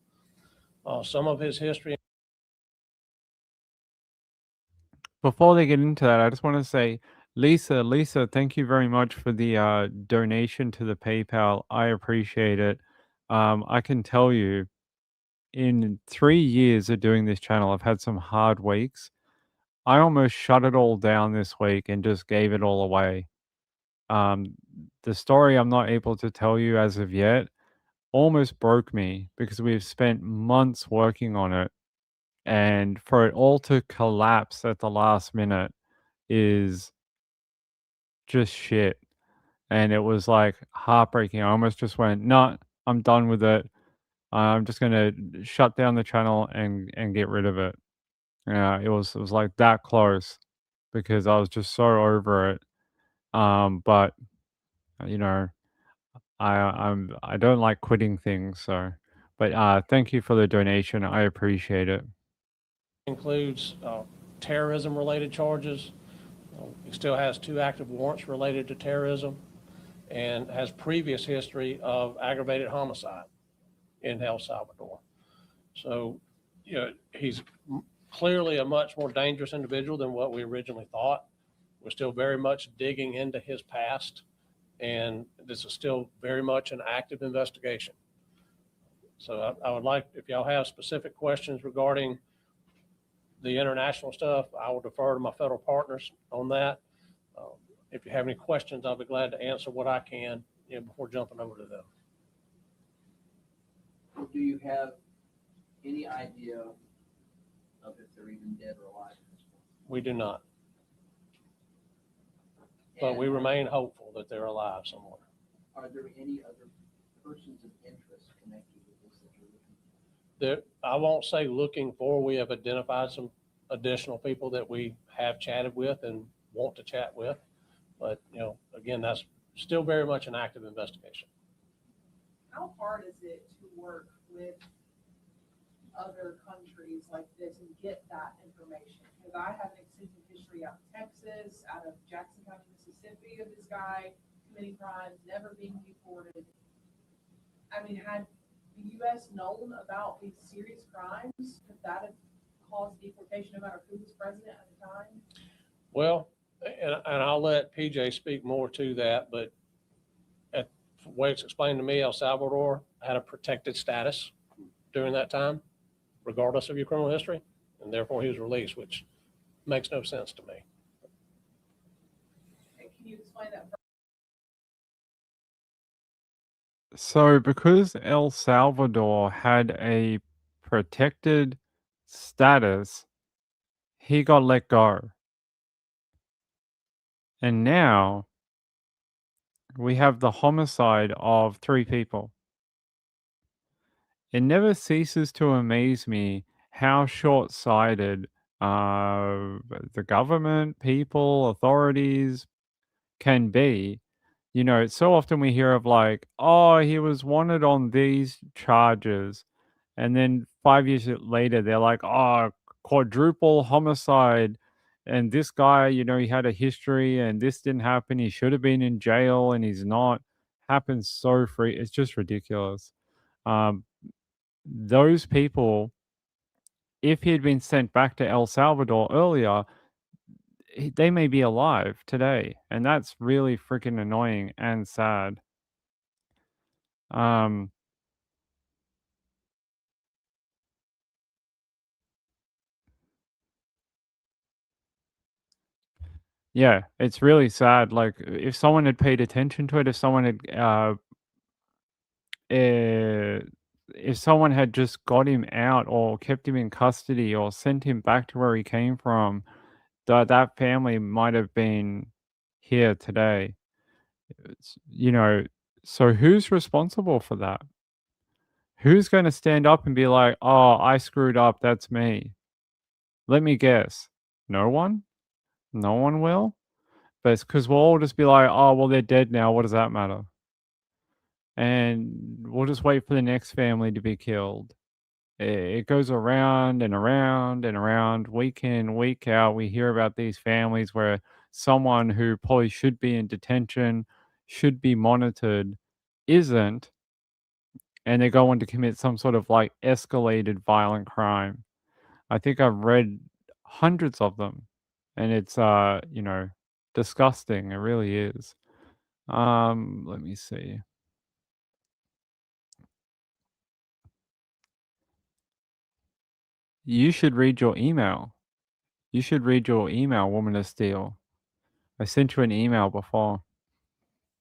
Some of his history. Before they get into that, I just want to say, Lisa, thank you very much for the donation to the PayPal. I appreciate it. I can tell you, in 3 years of doing this channel, I've had some hard weeks. I almost shut it all down this week and just gave it all away. The story I'm not able to tell you as of yet almost broke me because we've spent months working on it. And for it all to collapse at the last minute is just shit. And it was like heartbreaking. I almost just went, no, I'm done with it. I'm just gonna shut down the channel and get rid of it. Yeah, it was like that close because I was just so over it. But you know, I don't like quitting things. So, but thank you for the donation. I appreciate it. Includes terrorism-related charges. He still has 2 active warrants related to terrorism and has previous history of aggravated homicide in El Salvador. So, you know, he's clearly a much more dangerous individual than what we originally thought. We're still very much digging into his past, and this is still very much an active investigation. So I would like, if y'all have specific questions regarding the international stuff, I will defer to my federal partners on that. If you have any questions, I'll be glad to answer what I can, you know, before jumping over to them. Do you have any idea of if they're even dead or alive at this point? We do not. But we remain hopeful that they're alive somewhere. Are there any other persons of interest connected with this that you're looking for? I won't say looking for. We have identified some additional people that we have chatted with and want to chat with. But, you know, again, that's still very much an active investigation. How hard is it to work with other countries like this and get that information? Because I have an extensive history out of Texas, out of Jackson County, Mississippi, of this guy committing crimes, never being deported. I mean, had the U.S. known about these serious crimes, could that have caused deportation no matter who was president at the time? Well, and I'll let PJ speak more to that, but the way it's explained to me, El Salvador had a protected status during that time, regardless of your criminal history, and therefore he was released, which makes no sense to me. And can you explain that? So, because El Salvador had a protected status, he got let go. And now we have the homicide of 3 people. It never ceases to amaze me how short-sighted the government, people, authorities can be. You know, so often we hear of like, oh, he was wanted on these charges. And then 5 years later, they're like, oh, quadruple homicide. And this guy, you know, he had a history and this didn't happen. He should have been in jail and he's not. Happens so free. It's just ridiculous. Those people, if he had been sent back to El Salvador earlier, they may be alive today. And that's really freaking annoying and sad. Yeah, it's really sad. Like, if someone had paid attention to it, if someone had just got him out or kept him in custody or sent him back to where he came from, that family might have been here today. You know, so who's responsible for that? Who's going to stand up and be like, oh, I screwed up, that's me? Let me guess. No one? No one will? But it's because we'll all just be like, oh, well, they're dead now. What does that matter? And we'll just wait for the next family to be killed. It goes around and around and around, week in, week out. We hear about these families where someone who probably should be in detention, should be monitored, isn't, and they go on to commit some sort of like escalated violent crime. I think I've read hundreds of them, and it's disgusting. It really is. Let me see. You should read your email. You should read your email, Woman of Steel. I sent you an email before.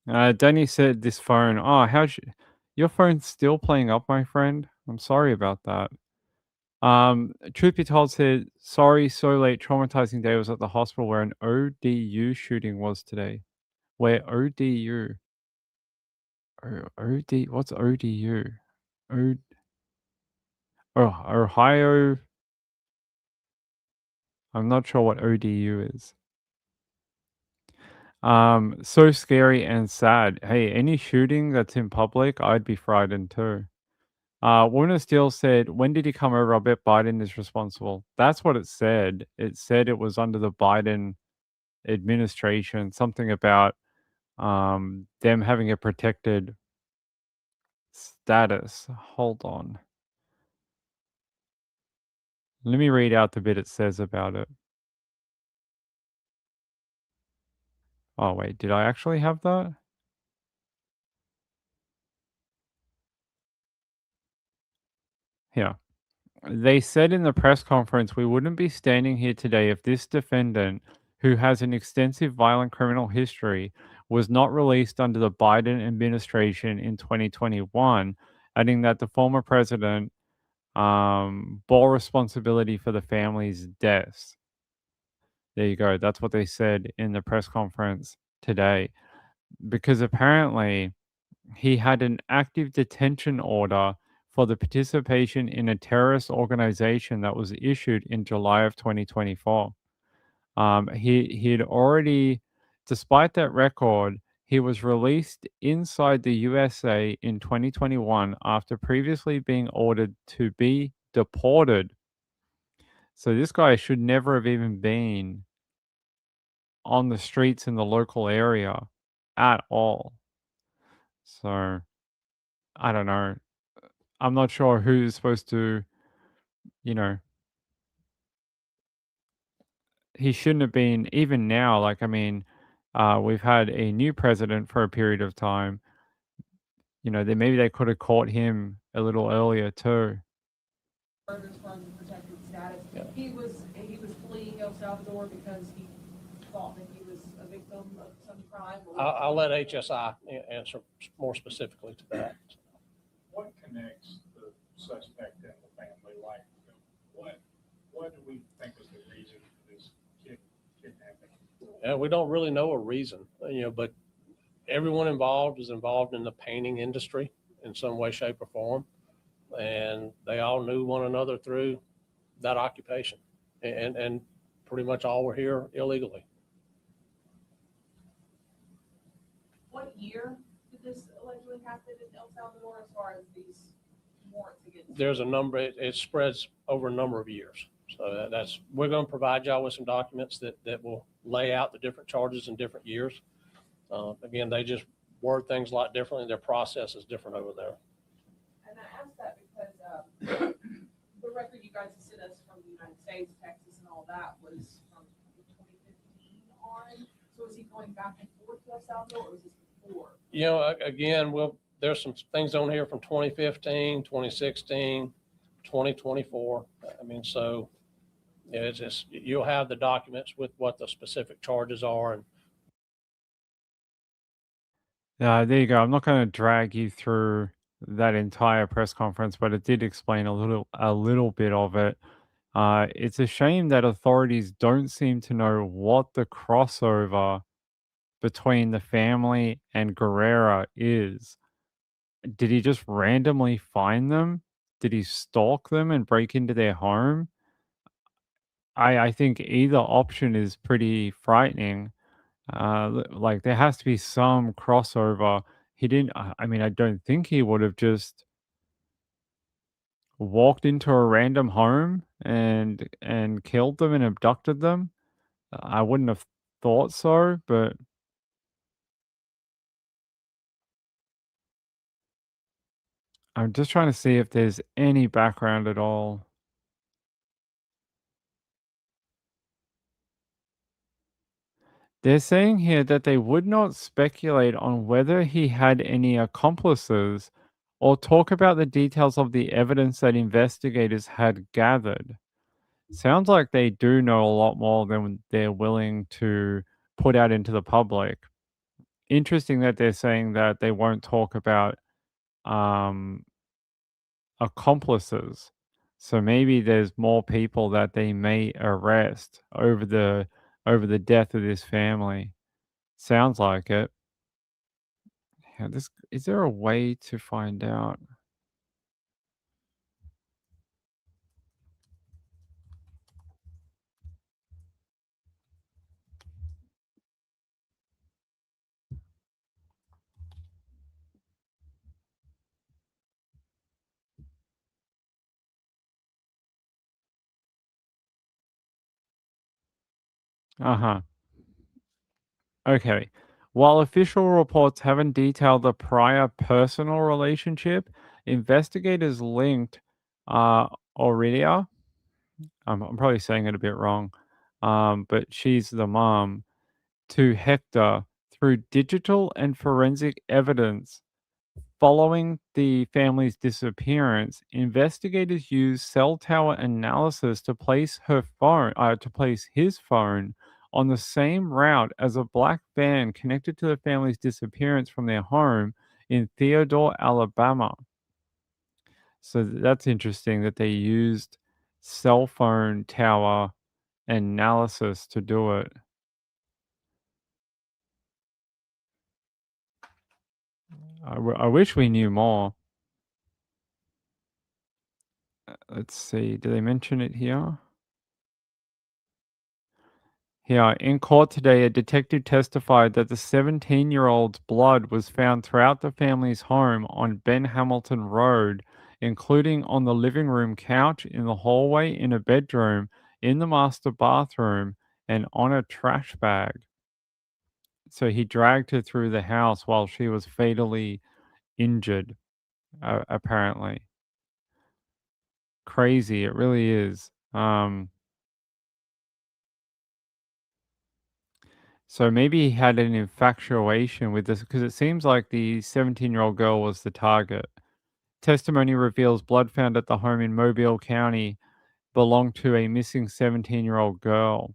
Danny said this phone. Oh, your phone's still playing up, my friend? I'm sorry about that. Truth be told said, sorry, so late. Traumatizing day. Was at the hospital where an ODU shooting was today. Where ODU? OD, what's ODU? Ohio. I'm not sure what ODU is. So scary and sad. Hey, any shooting that's in public, I'd be frightened too. Woman of Steel said, when did he come over? I bet Biden is responsible. That's what it said. It said it was under the Biden administration, something about them having a protected status. Hold on. Let me read out the bit it says about it. Oh, wait, did I actually have that? Here. They said in the press conference, we wouldn't be standing here today if this defendant, who has an extensive violent criminal history, was not released under the Biden administration in 2021, adding that the former president bore responsibility for the family's deaths. There you go. That's what they said in the press conference today. Because apparently he had an active detention order for the participation in a terrorist organization that was issued in July of 2024. He had already, despite that record, he was released inside the USA in 2021 after previously being ordered to be deported. So this guy should never have even been on the streets in the local area at all. So I don't know. I'm not sure who's supposed to, he shouldn't have been, even now, like, I mean, we've had a new president for a period of time. Maybe they could have caught him a little earlier too. From protected status. He was fleeing El Salvador because he thought that he was a victim of some crime. I'll let HSI answer more specifically to that. What connects the suspect and the family? Like, what do we think is the reason for this kidnapping? Yeah, we don't really know a reason, but everyone involved is involved in the painting industry in some way, shape, or form, and they all knew one another through that occupation, and pretty much all were here illegally. What year did this allegedly happen in El Salvador as far as these warrants against? There's a number, it spreads over a number of years. So we're going to provide y'all with some documents that will lay out the different charges in different years. Again, they just word things a lot differently. Their process is different over there. And I asked that because the record you guys sent us from the United States, Texas, and all that was from 2015 on. So is he going back and forth to El Salvador, or was this before? Again, there's some things on here from 2015, 2016, 2024. I mean, so it's just, you'll have the documents with what the specific charges are. And there you go. I'm not going to drag you through that entire press conference, but it did explain a little bit of it. It's a shame that authorities don't seem to know what the crossover between the family and Guerrera is. Did he just randomly find them? Did he stalk them and break into their home? I think either option is pretty frightening. Like, there has to be some crossover. He didn't, I mean, I don't think he would have just walked into a random home and killed them and abducted them. I wouldn't have thought so, but I'm just trying to see if there's any background at all. They're saying here that they would not speculate on whether he had any accomplices or talk about the details of the evidence that investigators had gathered. Sounds like they do know a lot more than they're willing to put out into the public. Interesting that they're saying that they won't talk about um, accomplices. So maybe there's more people that they may arrest over the death of this family. Sounds like it. Yeah, this is there a way to find out? Uh-huh. Okay. While official reports haven't detailed the prior personal relationship, investigators linked Aurelia. I'm probably saying it a bit wrong, but she's the mom to Hector through digital and forensic evidence. Following the family's disappearance, investigators used cell tower analysis to place his phone on the same route as a black van connected to the family's disappearance from their home in Theodore, Alabama. So that's interesting that they used cell phone tower analysis to do it. I wish we knew more. Let's see. Do they mention it here? Here, in court today, a detective testified that the 17-year-old's blood was found throughout the family's home on Ben Hamilton Road, including on the living room couch, in the hallway, in a bedroom, in the master bathroom, and on a trash bag. So he dragged her through the house while she was fatally injured, apparently. Crazy, it really is. So maybe he had an infatuation with this because it seems like the 17-year-old girl was the target. Testimony reveals blood found at the home in Mobile County belonged to a missing 17-year-old girl.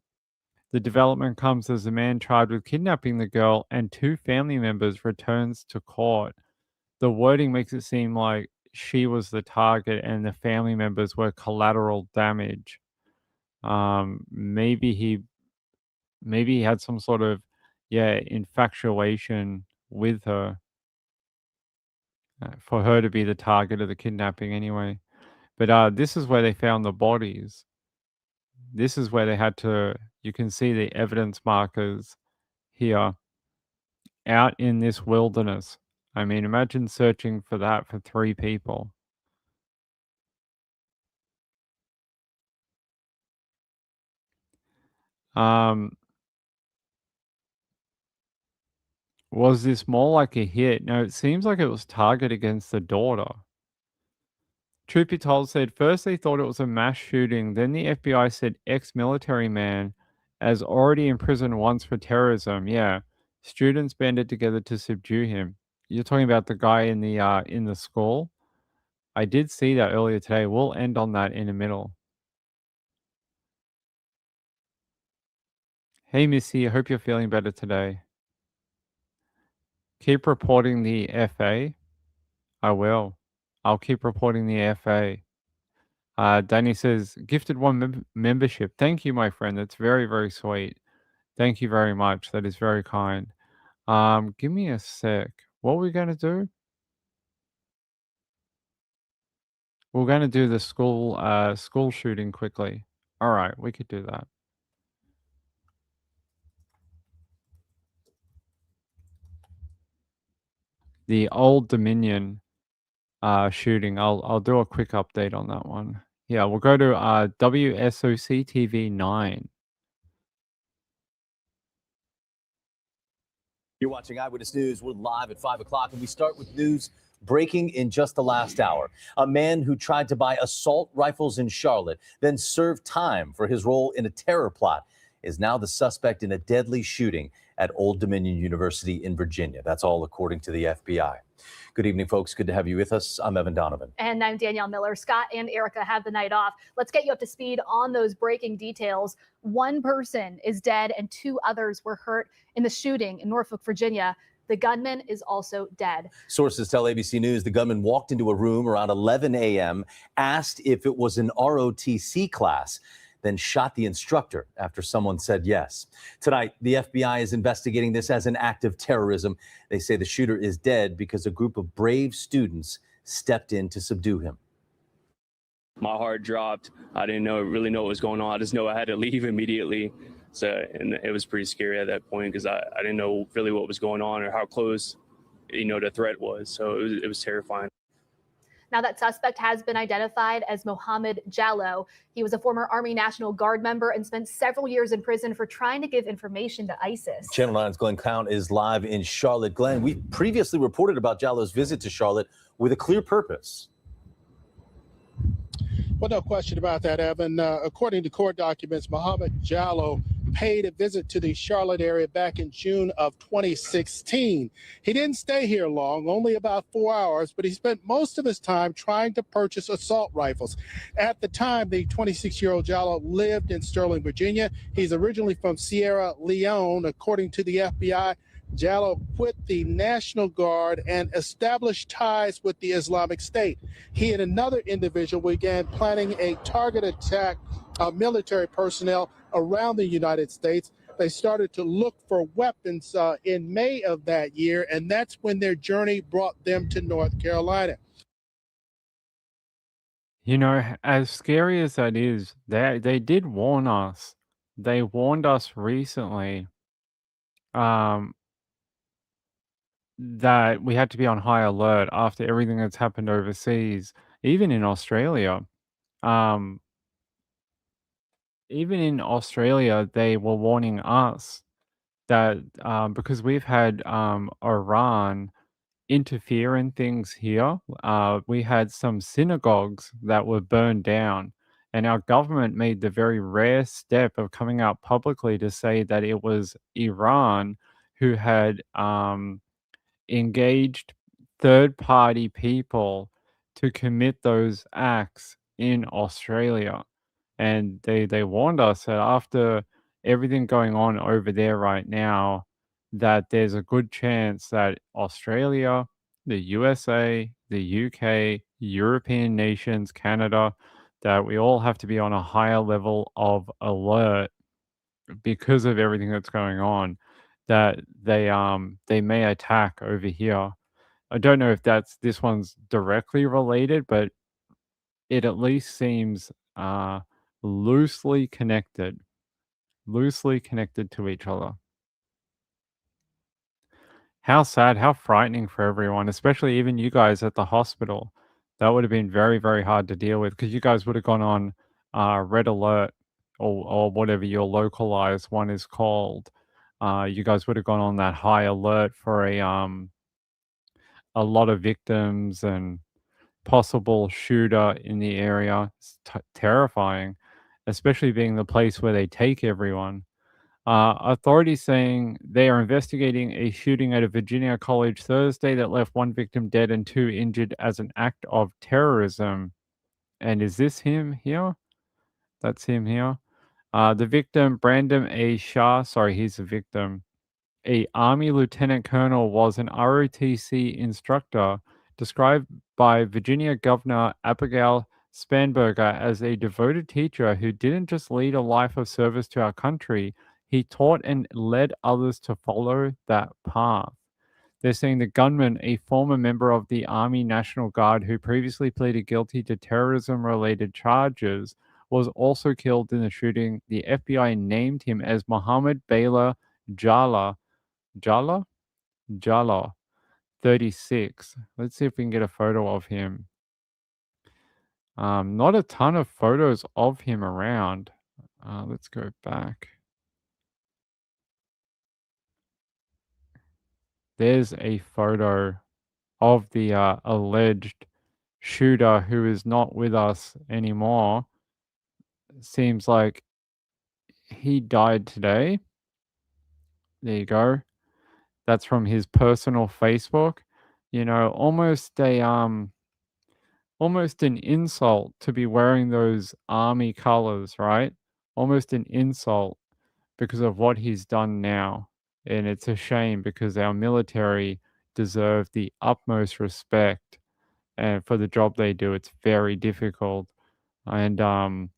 The development comes as the man charged with kidnapping the girl and 2 family members returns to court. The wording makes it seem like she was the target and the family members were collateral damage. Maybe he had some sort of infatuation with her for her to be the target of the kidnapping anyway. But this is where they found the bodies. This is where they had to. You can see the evidence markers here out in this wilderness. I mean, imagine searching for that for 3 people. Was this more like a hit? No, it seems like it was targeted against the daughter. Truth be told, said first they thought it was a mass shooting. Then the FBI said ex-military man as already in prison once for terrorism. Yeah, students banded together to subdue him. You're talking about the guy in the school? I did see that earlier today. We'll end on that in a middle. Hey, Missy, I hope you're feeling better today. Keep reporting the FA. I will. I'll keep reporting the FA. Danny says, gifted 1 membership. Thank you, my friend. That's very, very sweet. Thank you very much. That is very kind. Give me a sec. What are we going to do? We're going to do the school shooting quickly. All right, we could do that. The Old Dominion shooting. I'll do a quick update on that one. Yeah, we'll go to WSOC TV 9. You're watching Eyewitness News. We're live at 5 o'clock, and we start with news Breaking in just the last hour, a man who tried to buy assault rifles in Charlotte, then served time for his role in a terror plot, is now the suspect in a deadly shooting at Old Dominion University in Virginia. That's all according to the FBI. Good evening, folks. Good to have you with us. I'm Evan Donovan. And I'm Danielle Miller. Scott and Erica have the night off. Let's get you up to speed on those breaking details. One person is dead and 2 others were hurt in the shooting in Norfolk, Virginia. The gunman is also dead. Sources tell ABC News the gunman walked into a room around 11 a.m., asked if it was an ROTC class, then shot the instructor after someone said yes. Tonight, the FBI is investigating this as an act of terrorism. They say the shooter is dead because a group of brave students stepped in to subdue him. My heart dropped. I didn't really know what was going on. I just know I had to leave immediately. So, and it was pretty scary at that point because I didn't know really what was going on or how close, the threat was. So it was terrifying. Now, that suspect has been identified as Mohammed Jallow. He was a former Army National Guard member and spent several years in prison for trying to give information to ISIS. Channel 9's Glenn Count is live in Charlotte. Glenn, we previously reported about Jallow's visit to Charlotte with a clear purpose. Well, no question about that, Evan. According to court documents, Mohammed Jallow paid a visit to the Charlotte area back in June of 2016. He didn't stay here long, only about 4 hours, but he spent most of his time trying to purchase assault rifles. At the time, the 26-year-old Jallow lived in Sterling, Virginia. He's originally from Sierra Leone. According to the FBI, Jallow quit the National Guard and established ties with the Islamic State. He and another individual began planning a target attack of military personnel around the United States. They started to look for weapons in May of that year, and that's when their journey brought them to North Carolina. As scary as that is, they did warn us. They warned us recently that we had to be on high alert after everything that's happened overseas, even in Australia. Even in Australia, they were warning us that because we've had Iran interfere in things here, we had some synagogues that were burned down, and our government made the very rare step of coming out publicly to say that it was Iran who had engaged third-party people to commit those acts in Australia. And they warned us that after everything going on over there right now, that there's a good chance that Australia, the USA, the UK, European nations, Canada, that we all have to be on a higher level of alert because of everything that's going on, that they may attack over here. I don't know if this one's directly related, but it at least seems loosely connected to each other. How sad, how frightening for everyone, especially even you guys at the hospital. That would have been very, very hard to deal with because you guys would have gone on red alert or whatever your localized one is called. You guys would have gone on that high alert for a lot of victims and possible shooter in the area. It's terrifying, especially being the place where they take everyone. Authorities saying they are investigating a shooting at a Virginia college Thursday that left 1 victim dead and 2 injured as an act of terrorism. And is this him here? That's him here. The victim, Brandon A. Shah, he's a victim. A Army Lieutenant Colonel was an ROTC instructor, described by Virginia Governor Abigail Spanberger as a devoted teacher who didn't just lead a life of service to our country, he taught and led others to follow that path. They're saying the gunman, a former member of the Army National Guard who previously pleaded guilty to terrorism-related charges, was also killed in the shooting. The FBI named him as Mohammed Baylor Jallow, 36. Let's see if we can get a photo of him. Not a ton of photos of him around. Let's go back. There's a photo of the alleged shooter, who is not with us anymore. Seems like he died today. There you go. That's from his personal Facebook. You know, almost an insult to be wearing those army colors, right? Almost an insult because of what he's done now. And it's a shame because our military deserve the utmost respect, and for the job they do, it's very difficult. And to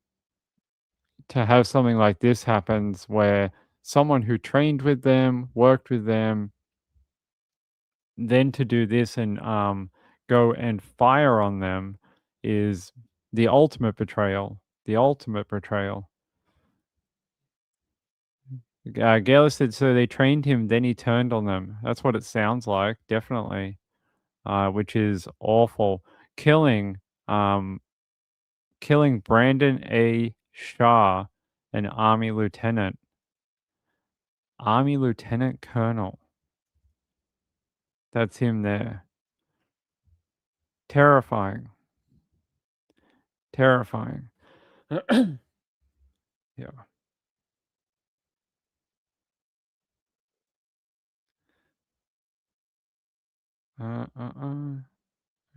have something like this happens where someone who trained with them, worked with them, then to do this and go and fire on them is the ultimate betrayal. The ultimate betrayal. Gayla said, so they trained him, then he turned on them. That's what it sounds like, definitely. Which is awful. Killing Brandon A. Shah, an Army lieutenant. Army Lieutenant Colonel. That's him there. Terrifying. Terrifying. Yeah.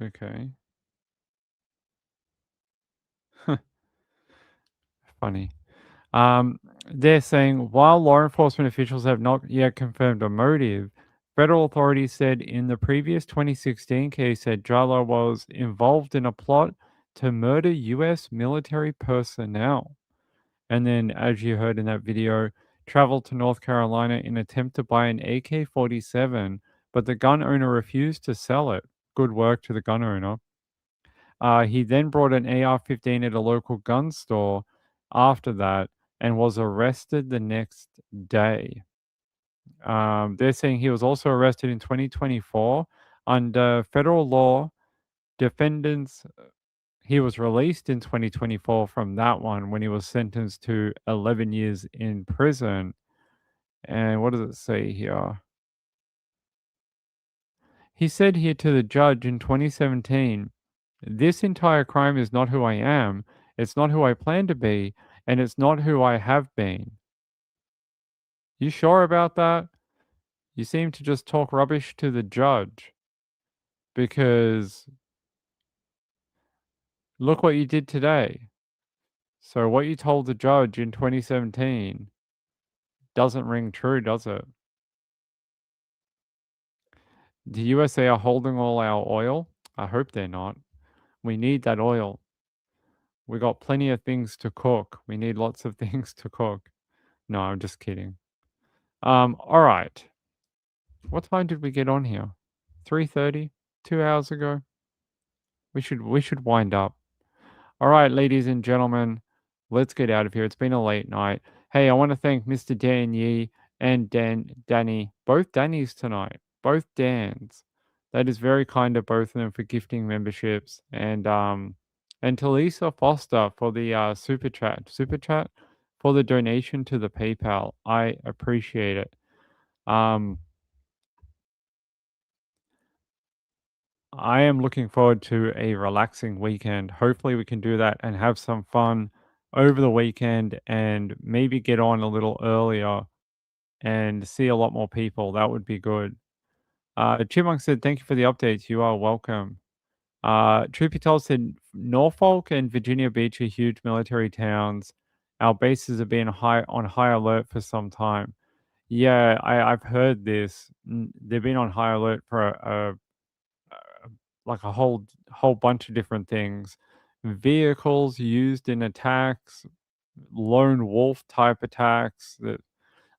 Okay. Funny. They're saying while law enforcement officials have not yet confirmed a motive, federal authorities said in the previous 2016 case that Jallo was involved in a plot to murder U.S. military personnel. And then, as you heard in that video, traveled to North Carolina in attempt to buy an AK-47, but the gun owner refused to sell it. Good work to the gun owner. He then brought an AR-15 at a local gun store after that and was arrested the next day. They're saying he was also arrested in 2024 under federal law. Defendants, he was released in 2024 from that one when he was sentenced to 11 years in prison. And what does it say here? He said here to the judge in 2017, this entire crime is not who I am, it's not who I plan to be, and it's not who I have been. You sure about that? You seem to just talk rubbish to the judge. Because look what you did today. So what you told the judge in 2017 doesn't ring true, does it? The USA are holding all our oil? I hope they're not. We need that oil. We got plenty of things to cook. We need lots of things to cook. No, I'm just kidding. All right. What time did we get on here? 3:30? 2 hours ago? We should wind up. All right, ladies and gentlemen, let's get out of here. It's been a late night. Hey, I want to thank Mr. Dan Yee and Danny, both Dannys tonight, both Dans. That is very kind of both of them for gifting memberships, and to Lisa Foster for the super chat for the donation to the PayPal. I appreciate it. I am looking forward to a relaxing weekend. Hopefully we can do that and have some fun over the weekend and maybe get on a little earlier and see a lot more people. That would be good. Chipmunk said, thank you for the updates. You are welcome. Truth be told said, Norfolk and Virginia Beach are huge military towns. Our bases have been on high alert for some time. Yeah, I've heard this. They've been on high alert for like a whole bunch of different things. Vehicles used in attacks, lone wolf type attacks that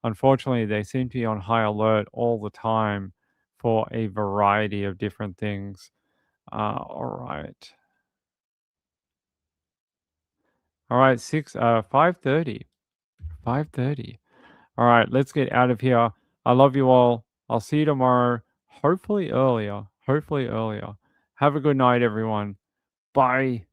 unfortunately they seem to be on high alert all the time for a variety of different things. All right. All right, 5:30. 5:30. All right, let's get out of here. I love you all. I'll see you tomorrow. Hopefully earlier. Have a good night, everyone. Bye.